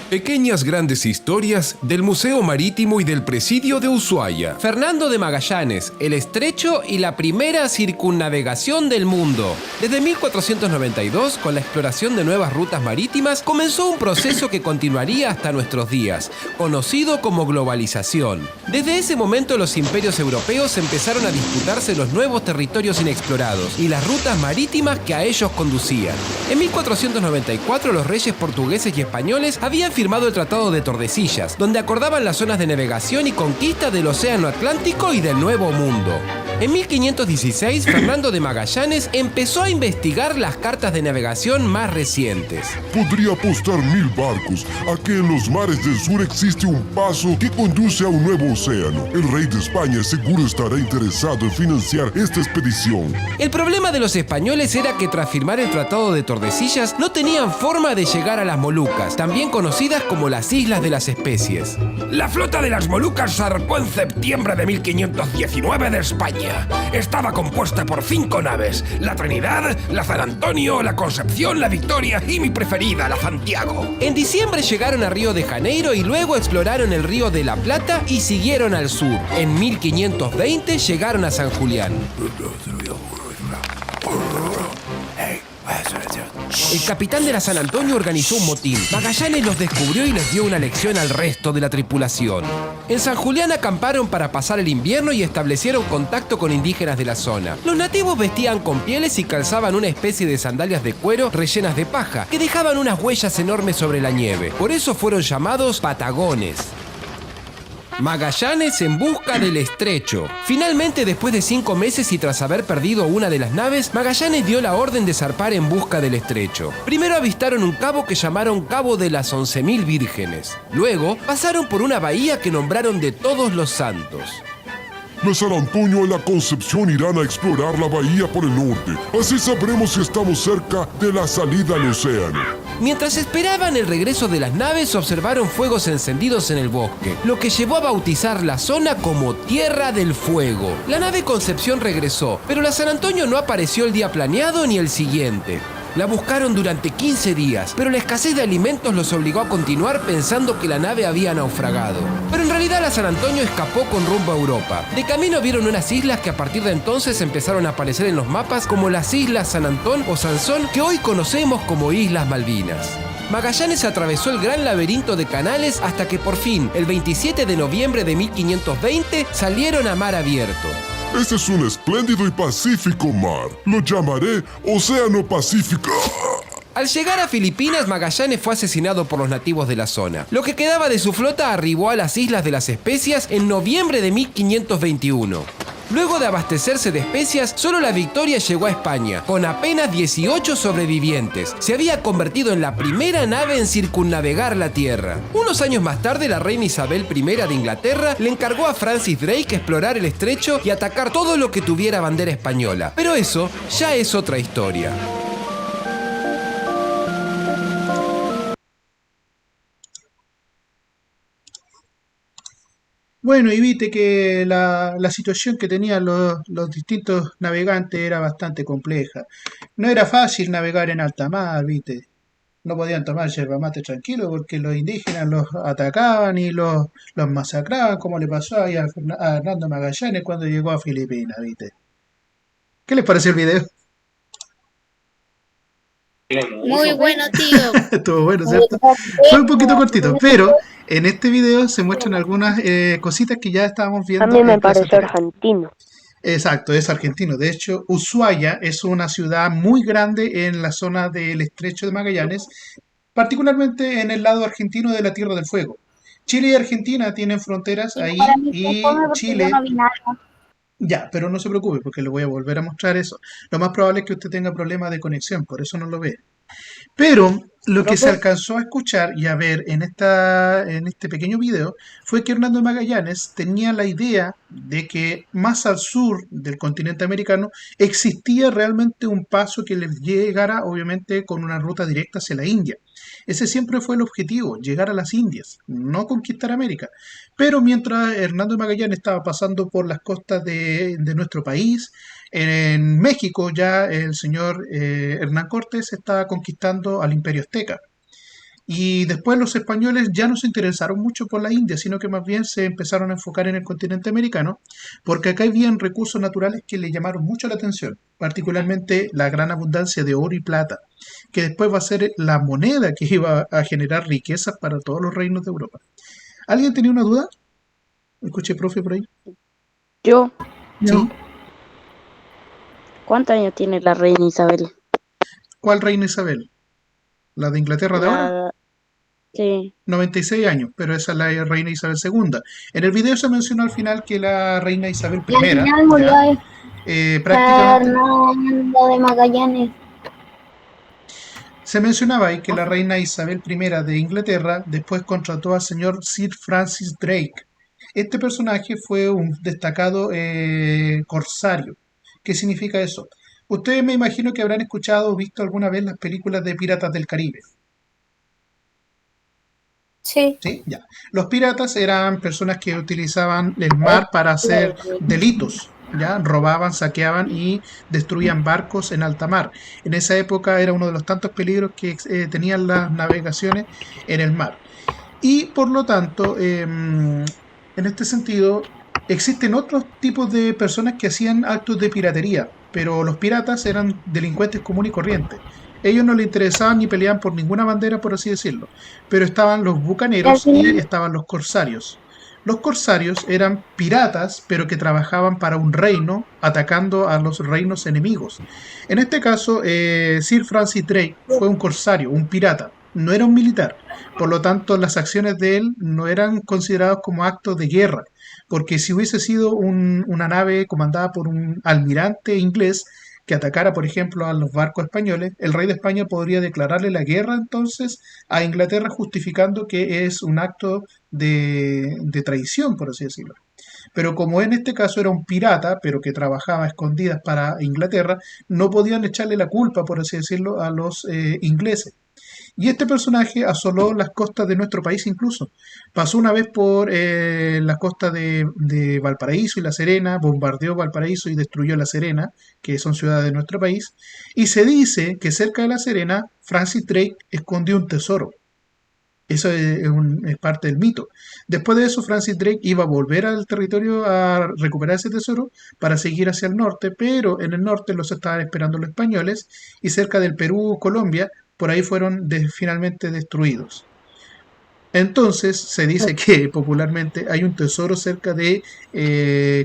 Pequeñas grandes historias del Museo Marítimo y del Presidio de Ushuaia. Fernando de Magallanes, el estrecho y la primera circunnavegación del mundo. Desde 1492, con la exploración de nuevas rutas marítimas, comenzó un proceso que continuaría hasta nuestros días, conocido como globalización. Desde ese momento los imperios europeos empezaron a disputarse los nuevos territorios inexplorados y las rutas marítimas que a ellos conducían. En 1494 los reyes portugueses y españoles habían firmado el Tratado de Tordesillas, donde acordaban las zonas de navegación y conquista del Océano Atlántico y del Nuevo Mundo. En 1516, Fernando de Magallanes empezó a investigar las cartas de navegación más recientes. Podría apostar 1000 barcos a que en los mares del sur existe un paso que conduce a un nuevo océano. El rey de España seguro estará interesado en financiar esta expedición. El problema de los españoles era que tras firmar el Tratado de Tordesillas no tenían forma de llegar a las Molucas, también conocidas como las Islas de las Especies. La flota de las Molucas zarpó en septiembre de 1519 de España. Estaba compuesta por 5 naves: la Trinidad, la San Antonio, la Concepción, la Victoria y mi preferida, la Santiago. En diciembre llegaron a Río de Janeiro y luego exploraron el Río de la Plata y siguieron al sur. En 1520 llegaron a San Julián. Hey, El capitán de la San Antonio organizó un motín. Magallanes los descubrió y les dio una lección al resto de la tripulación. En San Julián acamparon para pasar el invierno y establecieron contacto con indígenas de la zona. Los nativos vestían con pieles y calzaban una especie de sandalias de cuero rellenas de paja, que dejaban unas huellas enormes sobre la nieve. Por eso fueron llamados patagones. Magallanes en busca del estrecho. Finalmente, después de 5 meses y tras haber perdido una de las naves, Magallanes dio la orden de zarpar en busca del estrecho. Primero avistaron un cabo que llamaron Cabo de las 11.000 Vírgenes. Luego, pasaron por una bahía que nombraron de Todos los Santos. La San Antonio y la Concepción irán a explorar la bahía por el norte. Así sabremos si estamos cerca de la salida al océano. Mientras esperaban el regreso de las naves, observaron fuegos encendidos en el bosque, lo que llevó a bautizar la zona como Tierra del Fuego. La nave Concepción regresó, pero la San Antonio no apareció el día planeado ni el siguiente. La buscaron durante 15 días, pero la escasez de alimentos los obligó a continuar pensando que la nave había naufragado. Pero en realidad la San Antonio escapó con rumbo a Europa. De camino vieron unas islas que a partir de entonces empezaron a aparecer en los mapas como las Islas San Antón o Sansón, que hoy conocemos como Islas Malvinas. Magallanes atravesó el gran laberinto de canales hasta que por fin, el 27 de noviembre de 1520, salieron a mar abierto. Este es un espléndido y pacífico mar. Lo llamaré Océano Pacífico. Al llegar a Filipinas, Magallanes fue asesinado por los nativos de la zona. Lo que quedaba de su flota arribó a las Islas de las Especias en noviembre de 1521. Luego de abastecerse de especias, solo la Victoria llegó a España, con apenas 18 sobrevivientes. Se había convertido en la primera nave en circunnavegar la Tierra. Unos años más tarde, la reina Isabel I de Inglaterra le encargó a Francis Drake explorar el estrecho y atacar todo lo que tuviera bandera española. Pero eso ya es otra historia. Bueno, y viste que la situación que tenían los distintos navegantes era bastante compleja. No era fácil navegar en alta mar, viste. No podían tomar yerba mate tranquilo porque los indígenas los atacaban y los masacraban, como le pasó ahí a Hernando Magallanes cuando llegó a Filipinas, viste. ¿Qué les pareció el video? Muy bueno, tío. Estuvo bueno, ¿cierto? Fue un poquito cortito, pero en este video se muestran algunas cositas que ya estábamos viendo. A mí me en clase pareció anterior. argentino. Exacto, es argentino. De hecho, Ushuaia es una ciudad muy grande en la zona del Estrecho de Magallanes, particularmente en el lado argentino de la Tierra del Fuego. Chile y Argentina tienen fronteras ahí y Chile... Ya, pero no se preocupe porque le voy a volver a mostrar eso. Lo más probable es que usted tenga problemas de conexión, por eso no lo ve. Pero lo que se alcanzó a escuchar y a ver en este pequeño video fue que Hernando Magallanes tenía la idea de que más al sur del continente americano existía realmente un paso que les llegara, obviamente, con una ruta directa hacia la India. Ese siempre fue el objetivo, llegar a las Indias, no conquistar América. Pero mientras Hernando Magallanes estaba pasando por las costas de nuestro país, en México ya el señor Hernán Cortés estaba conquistando al Imperio Azteca. Y después los españoles ya no se interesaron mucho por la India, sino que más bien se empezaron a enfocar en el continente americano, porque acá habían recursos naturales que le llamaron mucho la atención, particularmente la gran abundancia de oro y plata, que después va a ser la moneda que iba a generar riquezas para todos los reinos de Europa. ¿Alguien tenía una duda? Escuché, profe, por ahí. Yo. Sí. ¿Cuántos años tiene la reina Isabel? ¿Cuál reina Isabel? ¿La de Inglaterra de ahora? Sí. 96 años, pero esa es la reina Isabel II. En el video se mencionó al final que la reina Isabel I, Y al final murió prácticamente Fernando de Magallanes. se mencionaba ahí que la reina Isabel I de Inglaterra después contrató al señor Sir Francis Drake. Este personaje fue un destacado corsario. ¿Qué significa eso? Ustedes me imagino que habrán escuchado o visto alguna vez las películas de Piratas del Caribe. Sí. ¿Sí? Ya. Los piratas eran personas que utilizaban el mar para hacer delitos. ¿Ya? Robaban, saqueaban y destruían barcos en alta mar. En esa época era uno de los tantos peligros que tenían las navegaciones en el mar. Y por lo tanto, en este sentido, existen otros tipos de personas que hacían actos de piratería, pero los piratas eran delincuentes comunes y corrientes. Ellos no les interesaban ni peleaban por ninguna bandera, por así decirlo. Pero estaban los bucaneros y estaban los corsarios. Los corsarios eran piratas, pero que trabajaban para un reino, atacando a los reinos enemigos. En este caso, Sir Francis Drake fue un corsario, un pirata, no era un militar. Por lo tanto, las acciones de él no eran consideradas como actos de guerra, porque si hubiese sido una nave comandada por un almirante inglés que atacara, por ejemplo, a los barcos españoles, el rey de España podría declararle la guerra entonces a Inglaterra, justificando que es un acto de traición, por así decirlo. Pero como en este caso era un pirata, pero que trabajaba a escondidas para Inglaterra, no podían echarle la culpa, por así decirlo, a los ingleses. Y este personaje asoló las costas de nuestro país incluso. Pasó una vez por las costas de Valparaíso y La Serena, bombardeó Valparaíso y destruyó La Serena, que son ciudades de nuestro país. Y se dice que cerca de La Serena, Francis Drake escondió un tesoro. Eso es parte del mito. Después de eso, Francis Drake iba a volver al territorio a recuperar ese tesoro para seguir hacia el norte, pero en el norte los estaban esperando los españoles y cerca del Perú, Colombia, por ahí fueron finalmente destruidos. Entonces se dice que popularmente hay un tesoro cerca de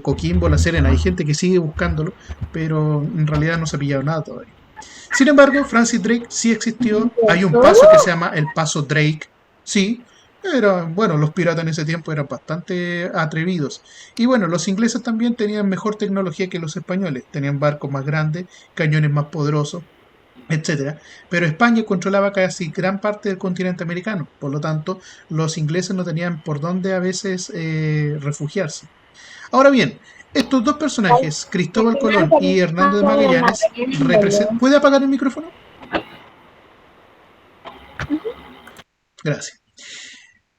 Coquimbo, La Serena. Hay gente que sigue buscándolo, pero en realidad no se ha pillado nada todavía. Sin embargo, Francis Drake sí existió. Hay un paso que se llama el Paso Drake. Sí, bueno, los piratas en ese tiempo eran bastante atrevidos. Y bueno, los ingleses también tenían mejor tecnología que los españoles. Tenían barcos más grandes, cañones más poderosos, etcétera. Pero España controlaba casi gran parte del continente americano. Por lo tanto, los ingleses no tenían por dónde a veces refugiarse. Ahora bien, estos dos personajes, Cristóbal Colón y Hernando de Magallanes, ¿Puede apagar el micrófono? Gracias.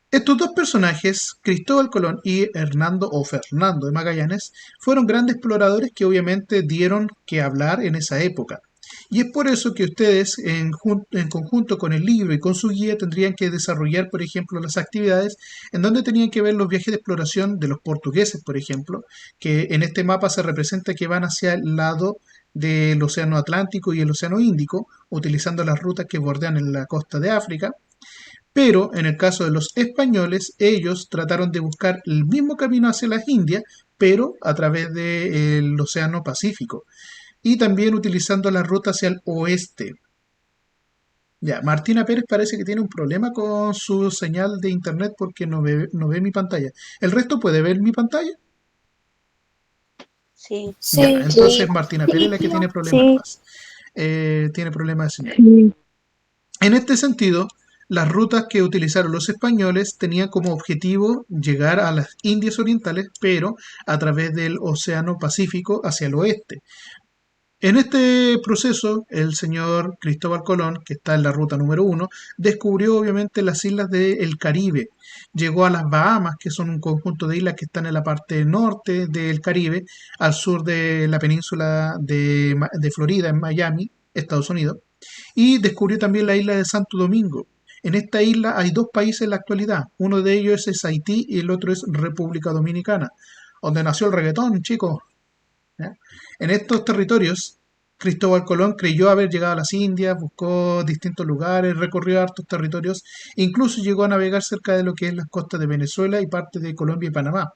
Estos dos personajes, Cristóbal Colón y Hernando o Fernando de Magallanes, fueron grandes exploradores que obviamente dieron que hablar en esa época. Y es por eso que ustedes, en conjunto con el libro y con su guía, tendrían que desarrollar, por ejemplo, las actividades en donde tenían que ver los viajes de exploración de los portugueses, por ejemplo, que en este mapa se representa que van hacia el lado del Océano Atlántico y el Océano Índico, utilizando las rutas que bordean en la costa de África. Pero en el caso de los españoles, ellos trataron de buscar el mismo camino hacia las Indias, pero a través del Océano Pacífico. Y también utilizando la ruta hacia el oeste. Ya, Martina Pérez parece que tiene un problema con su señal de internet porque no ve mi pantalla. ¿El resto puede ver mi pantalla? Sí. Ya, entonces Martina Pérez es la que tiene problemas más. Tiene problemas de señal. Sí. En este sentido, las rutas que utilizaron los españoles tenían como objetivo llegar a las Indias Orientales, pero a través del Océano Pacífico hacia el oeste. En este proceso, el señor Cristóbal Colón, que está en la ruta número 1, descubrió obviamente las islas del Caribe. Llegó a las Bahamas, que son un conjunto de islas que están en la parte norte del Caribe, al sur de la península de Florida, en Miami, Estados Unidos. Y descubrió también la isla de Santo Domingo. En esta isla hay dos países en la actualidad. Uno de ellos es Haití y el otro es República Dominicana, donde nació el reggaetón, chicos. ¿Ya? En estos territorios, Cristóbal Colón creyó haber llegado a las Indias, buscó distintos lugares, recorrió hartos territorios, incluso llegó a navegar cerca de lo que es las costas de Venezuela y parte de Colombia y Panamá.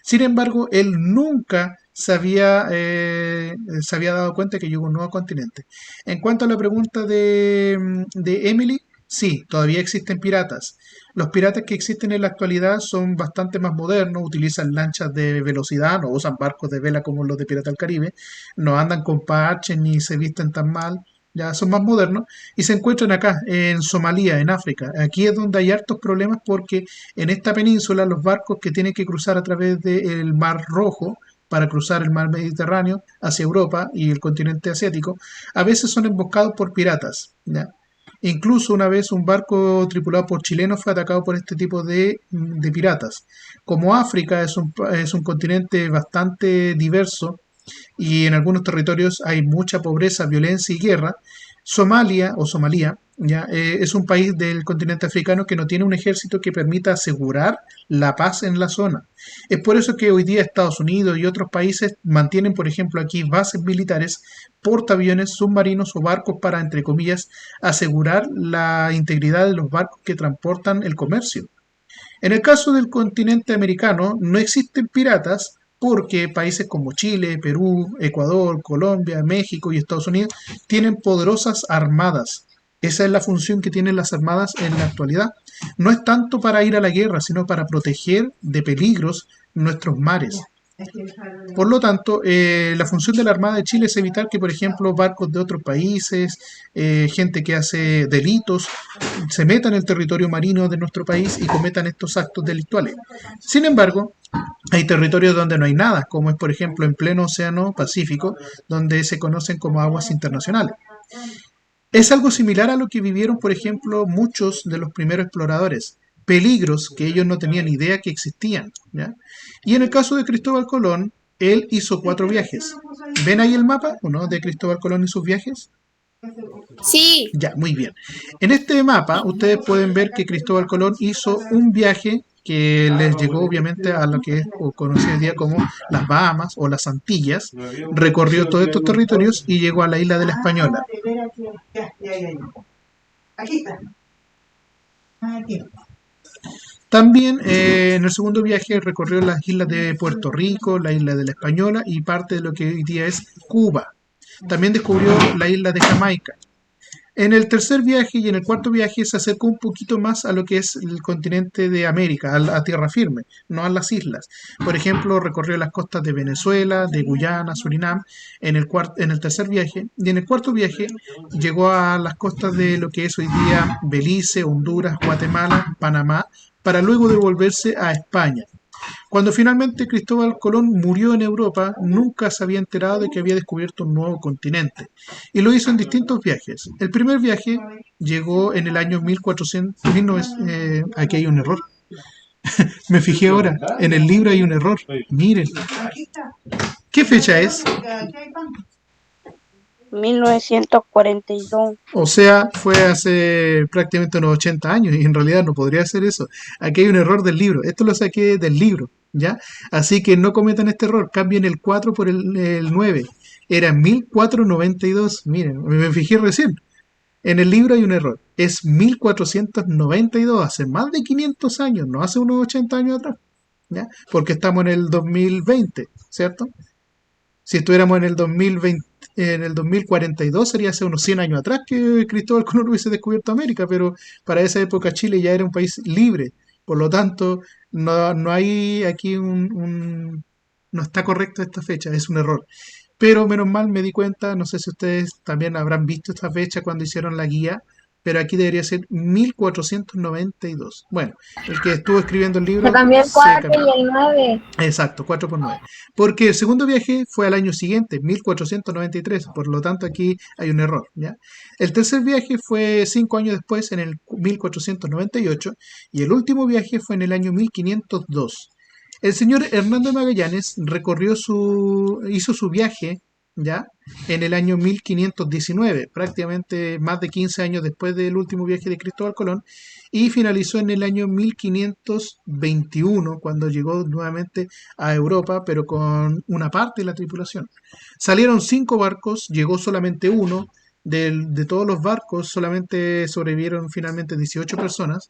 Sin embargo, él nunca se había dado cuenta que llegó a un nuevo continente. En cuanto a la pregunta de Emily, sí, todavía existen piratas. Los piratas que existen en la actualidad son bastante más modernos, utilizan lanchas de velocidad, no usan barcos de vela como los de Pirata del Caribe, no andan con parches ni se visten tan mal, ya son más modernos y se encuentran acá, en Somalia, en África. Aquí es donde hay hartos problemas porque en esta península los barcos que tienen que cruzar a través del Mar Rojo para cruzar el mar Mediterráneo hacia Europa y el continente asiático, a veces son emboscados por piratas, ¿ya? Incluso una vez un barco tripulado por chilenos fue atacado por este tipo de piratas. Como África es un continente bastante diverso y en algunos territorios hay mucha pobreza, violencia y guerra, Somalia o Somalía ya, es un país del continente africano que no tiene un ejército que permita asegurar la paz en la zona. Es por eso que hoy día Estados Unidos y otros países mantienen, por ejemplo, aquí bases militares, portaaviones, submarinos o barcos para, entre comillas, asegurar la integridad de los barcos que transportan el comercio. En el caso del continente americano, no existen piratas porque países como Chile, Perú, Ecuador, Colombia, México y Estados Unidos tienen poderosas armadas. Esa es la función que tienen las armadas en la actualidad. No es tanto para ir a la guerra, sino para proteger de peligros nuestros mares. Por lo tanto, la función de la Armada de Chile es evitar que, por ejemplo, barcos de otros países, gente que hace delitos, se metan en el territorio marino de nuestro país y cometan estos actos delictuales. Sin embargo, hay territorios donde no hay nada, como es, por ejemplo, en pleno Océano Pacífico, donde se conocen como aguas internacionales. Es algo similar a lo que vivieron, por ejemplo, muchos de los primeros exploradores. Peligros que ellos no tenían idea que existían, ¿ya? Y en el caso de Cristóbal Colón, él hizo 4 viajes. ¿Ven ahí el mapa, o no, de Cristóbal Colón y sus viajes? Sí. Ya, muy bien. En este mapa, ustedes pueden ver que Cristóbal Colón hizo un viaje que les llegó obviamente a lo que es conocido hoy día como las Bahamas o las Antillas, recorrió todos estos territorios y llegó a la isla de la Española. Aquí está. Aquí. También en el segundo viaje recorrió las islas de Puerto Rico, la isla de la Española y parte de lo que hoy día es Cuba. También descubrió la isla de Jamaica. En el tercer viaje y en el cuarto viaje se acercó un poquito más a lo que es el continente de América, a tierra firme, no a las islas. Por ejemplo, recorrió las costas de Venezuela, de Guyana, Surinam, en el tercer viaje. Y en el cuarto viaje llegó a las costas de lo que es hoy día Belice, Honduras, Guatemala, Panamá, para luego devolverse a España. Cuando finalmente Cristóbal Colón murió en Europa, nunca se había enterado de que había descubierto un nuevo continente. Y lo hizo en distintos viajes. El primer viaje llegó en el año 1400. Aquí hay un error. Me fijé ahora. En el libro hay un error. Miren. ¿Qué fecha es? 1942. O sea, fue hace prácticamente unos 80 años y en realidad no podría ser eso. Aquí hay un error del libro. Esto lo saqué del libro, ¿ya? Así que no cometan este error. Cambien el 4 por el 9. Era 1492. Miren, me fijé recién. En el libro hay un error. Es 1492, hace más de 500 años, no hace unos 80 años atrás, ¿ya? Porque estamos en el 2020, ¿cierto? Si estuviéramos en el 2020, en el 2042 sería hace unos 100 años atrás que Cristóbal Colón hubiese descubierto América, pero para esa época Chile ya era un país libre. Por lo tanto, no hay aquí no está correcto esta fecha, es un error. Pero menos mal me di cuenta, no sé si ustedes también habrán visto esta fecha cuando hicieron la guía, pero aquí debería ser 1492. Bueno, el que estuvo escribiendo el libro... Se cambió el se 4 cambió. y el 9. Exacto, 4 por 9. Porque el segundo viaje fue al año siguiente, 1493, por lo tanto aquí hay un error, ¿ya? El tercer viaje fue 5 años después, en el 1498, y el último viaje fue en el año 1502. El señor Hernando Magallanes hizo su viaje, ¿ya? En el año 1519, prácticamente más de 15 años después del último viaje de Cristóbal Colón, y finalizó en el año 1521, cuando llegó nuevamente a Europa, pero con una parte de la tripulación. Salieron 5 barcos, llegó solamente uno. De todos los barcos solamente sobrevivieron finalmente 18 personas.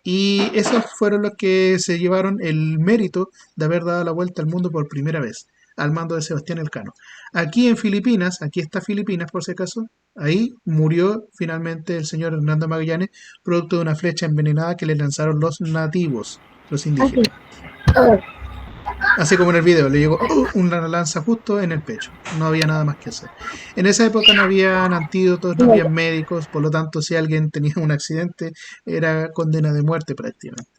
Y esos fueron los que se llevaron el mérito de haber dado la vuelta al mundo por primera vez, al mando de Sebastián Elcano. Aquí en Filipinas, aquí está Filipinas por si acaso, ahí murió finalmente el señor Hernando Magallanes, producto de una flecha envenenada que le lanzaron los nativos, los indígenas. Así como en el video, le llegó una lanza justo en el pecho. No había nada más que hacer. En esa época no habían antídotos, no habían médicos, por lo tanto, si alguien tenía un accidente, era condena de muerte prácticamente.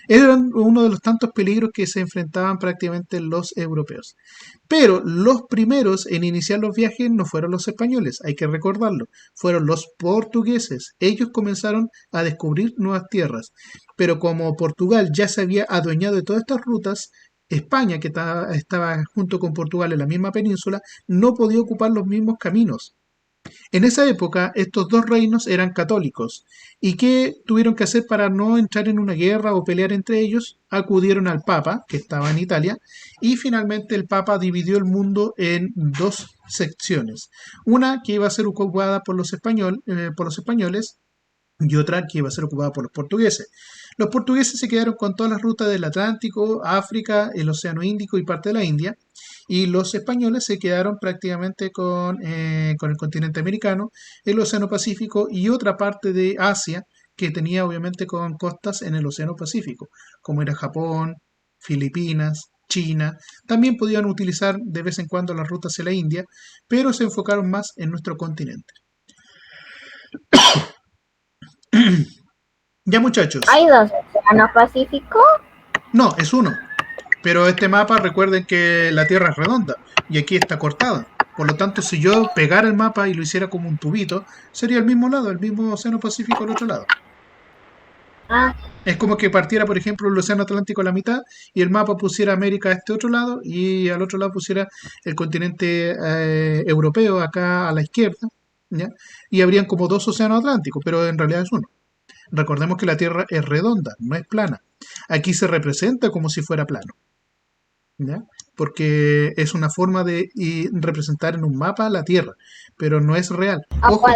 Eran uno de los tantos peligros que se enfrentaban prácticamente los europeos. Pero los primeros en iniciar los viajes no fueron los españoles, hay que recordarlo, fueron los portugueses. Ellos comenzaron a descubrir nuevas tierras. Pero como Portugal ya se había adueñado de todas estas rutas, España, que estaba junto con Portugal en la misma península, no podía ocupar los mismos caminos. En esa época, estos dos reinos eran católicos. ¿Y qué tuvieron que hacer para no entrar en una guerra o pelear entre ellos? Acudieron al Papa, que estaba en Italia, y finalmente el Papa dividió el mundo en dos secciones. Una que iba a ser ocupada por los españoles y otra que iba a ser ocupada por los portugueses. Los portugueses se quedaron con todas las rutas del Atlántico, África, el Océano Índico y parte de la India, y los españoles se quedaron prácticamente con el continente americano, el Océano Pacífico y otra parte de Asia que tenía obviamente con costas en el Océano Pacífico, como era Japón, Filipinas, China. También podían utilizar de vez en cuando las rutas hacia la India, pero se enfocaron más en nuestro continente. Ya, muchachos. ¿Hay dos océanos pacíficos? No, es uno. Pero este mapa, recuerden que la Tierra es redonda y aquí está cortada. Por lo tanto, si yo pegara el mapa y lo hiciera como un tubito, sería el mismo lado, el mismo Océano Pacífico al otro lado. Es como que partiera, por ejemplo, el Océano Atlántico a la mitad y el mapa pusiera América a este otro lado y al otro lado pusiera el continente europeo acá a la izquierda, ¿ya? Y habrían como dos océanos atlánticos, pero en realidad es uno. Recordemos que la Tierra es redonda, no es plana. Aquí se representa como si fuera plano, ¿ya? Porque es una forma de representar en un mapa la Tierra, pero no es real. Ojo.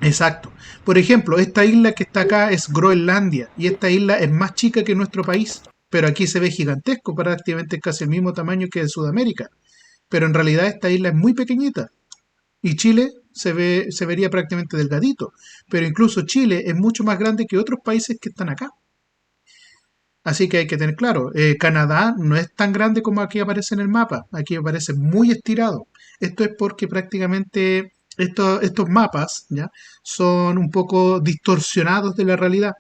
Exacto. Por ejemplo, esta isla que está acá es Groenlandia y esta isla es más chica que nuestro país, pero aquí se ve gigantesco, prácticamente casi el mismo tamaño que de Sudamérica. Pero en realidad esta isla es muy pequeñita y Chile se vería prácticamente delgadito, pero incluso Chile es mucho más grande que otros países que están acá. Así que hay que tener claro, Canadá no es tan grande como aquí aparece en el mapa, aquí aparece muy estirado. Esto es porque prácticamente estos mapas, ¿ya?, son un poco distorsionados de la realidad.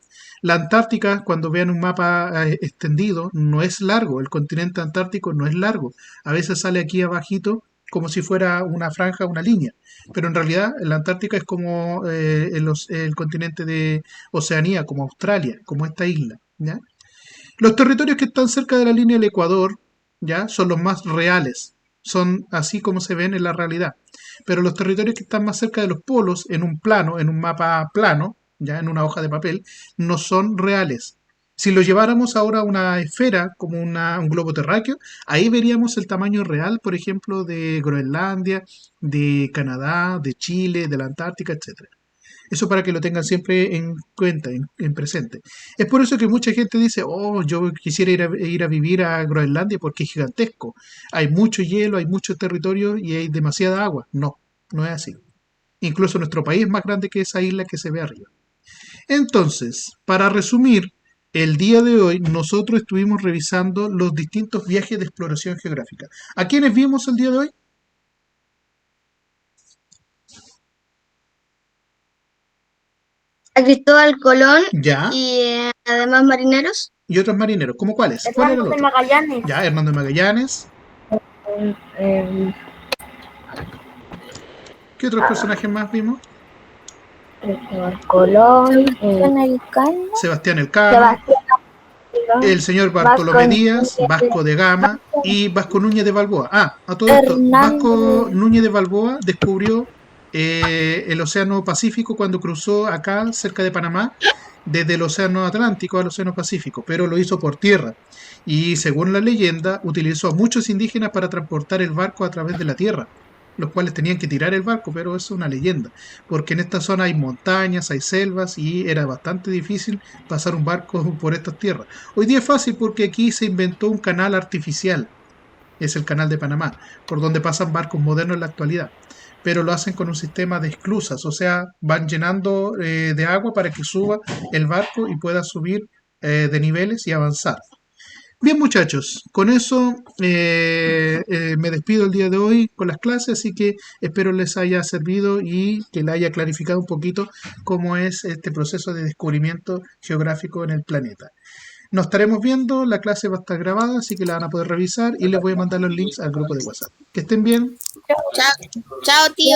La Antártica, cuando vean un mapa extendido, no es largo, el continente antártico no es largo. A veces sale aquí abajito como si fuera una franja, una línea. Pero en realidad la Antártica es como el continente de Oceanía, como Australia, como esta isla, ¿ya? Los territorios que están cerca de la línea del Ecuador, ¿ya?, son los más reales, son así como se ven en la realidad. Pero los territorios que están más cerca de los polos, en un plano, en un mapa plano, ya en una hoja de papel, no son reales. Si lo lleváramos ahora a una esfera, como un globo terráqueo, ahí veríamos el tamaño real, por ejemplo, de Groenlandia, de Canadá, de Chile, de la Antártica, etc. Eso para que lo tengan siempre en cuenta, en presente. Es por eso que mucha gente dice, oh, yo quisiera ir a vivir a Groenlandia porque es gigantesco. Hay mucho hielo, hay mucho territorio y hay demasiada agua. No, no es así. Incluso nuestro país es más grande que esa isla que se ve arriba. Entonces, para resumir, el día de hoy nosotros estuvimos revisando los distintos viajes de exploración geográfica. ¿A quiénes vimos el día de hoy? A Cristóbal Colón. Ya. Y además marineros. ¿Y otros marineros? ¿Cómo cuáles? ¿Cuál era el otro? Magallanes. Ya, Hernando de Magallanes. ¿Qué otros personajes más vimos? Colón, Sebastián Elcano, el señor Bartolomé Díaz, Vasco de Gama y Vasco Núñez de Balboa. A todo esto, Vasco Núñez de Balboa descubrió el Océano Pacífico cuando cruzó acá cerca de Panamá desde el Océano Atlántico al Océano Pacífico, pero lo hizo por tierra y según la leyenda utilizó a muchos indígenas para transportar el barco a través de la tierra, los cuales tenían que tirar el barco, pero eso es una leyenda, porque en esta zona hay montañas, hay selvas y era bastante difícil pasar un barco por estas tierras. Hoy día es fácil porque aquí se inventó un canal artificial, es el canal de Panamá, por donde pasan barcos modernos en la actualidad, pero lo hacen con un sistema de esclusas, o sea, van llenando de agua para que suba el barco y pueda subir de niveles y avanzar. Bien, muchachos, con eso me despido el día de hoy con las clases, así que espero les haya servido y que les haya clarificado un poquito cómo es este proceso de descubrimiento geográfico en el planeta. Nos estaremos viendo, la clase va a estar grabada, así que la van a poder revisar y les voy a mandar los links al grupo de WhatsApp. Que estén bien. Chao, tío.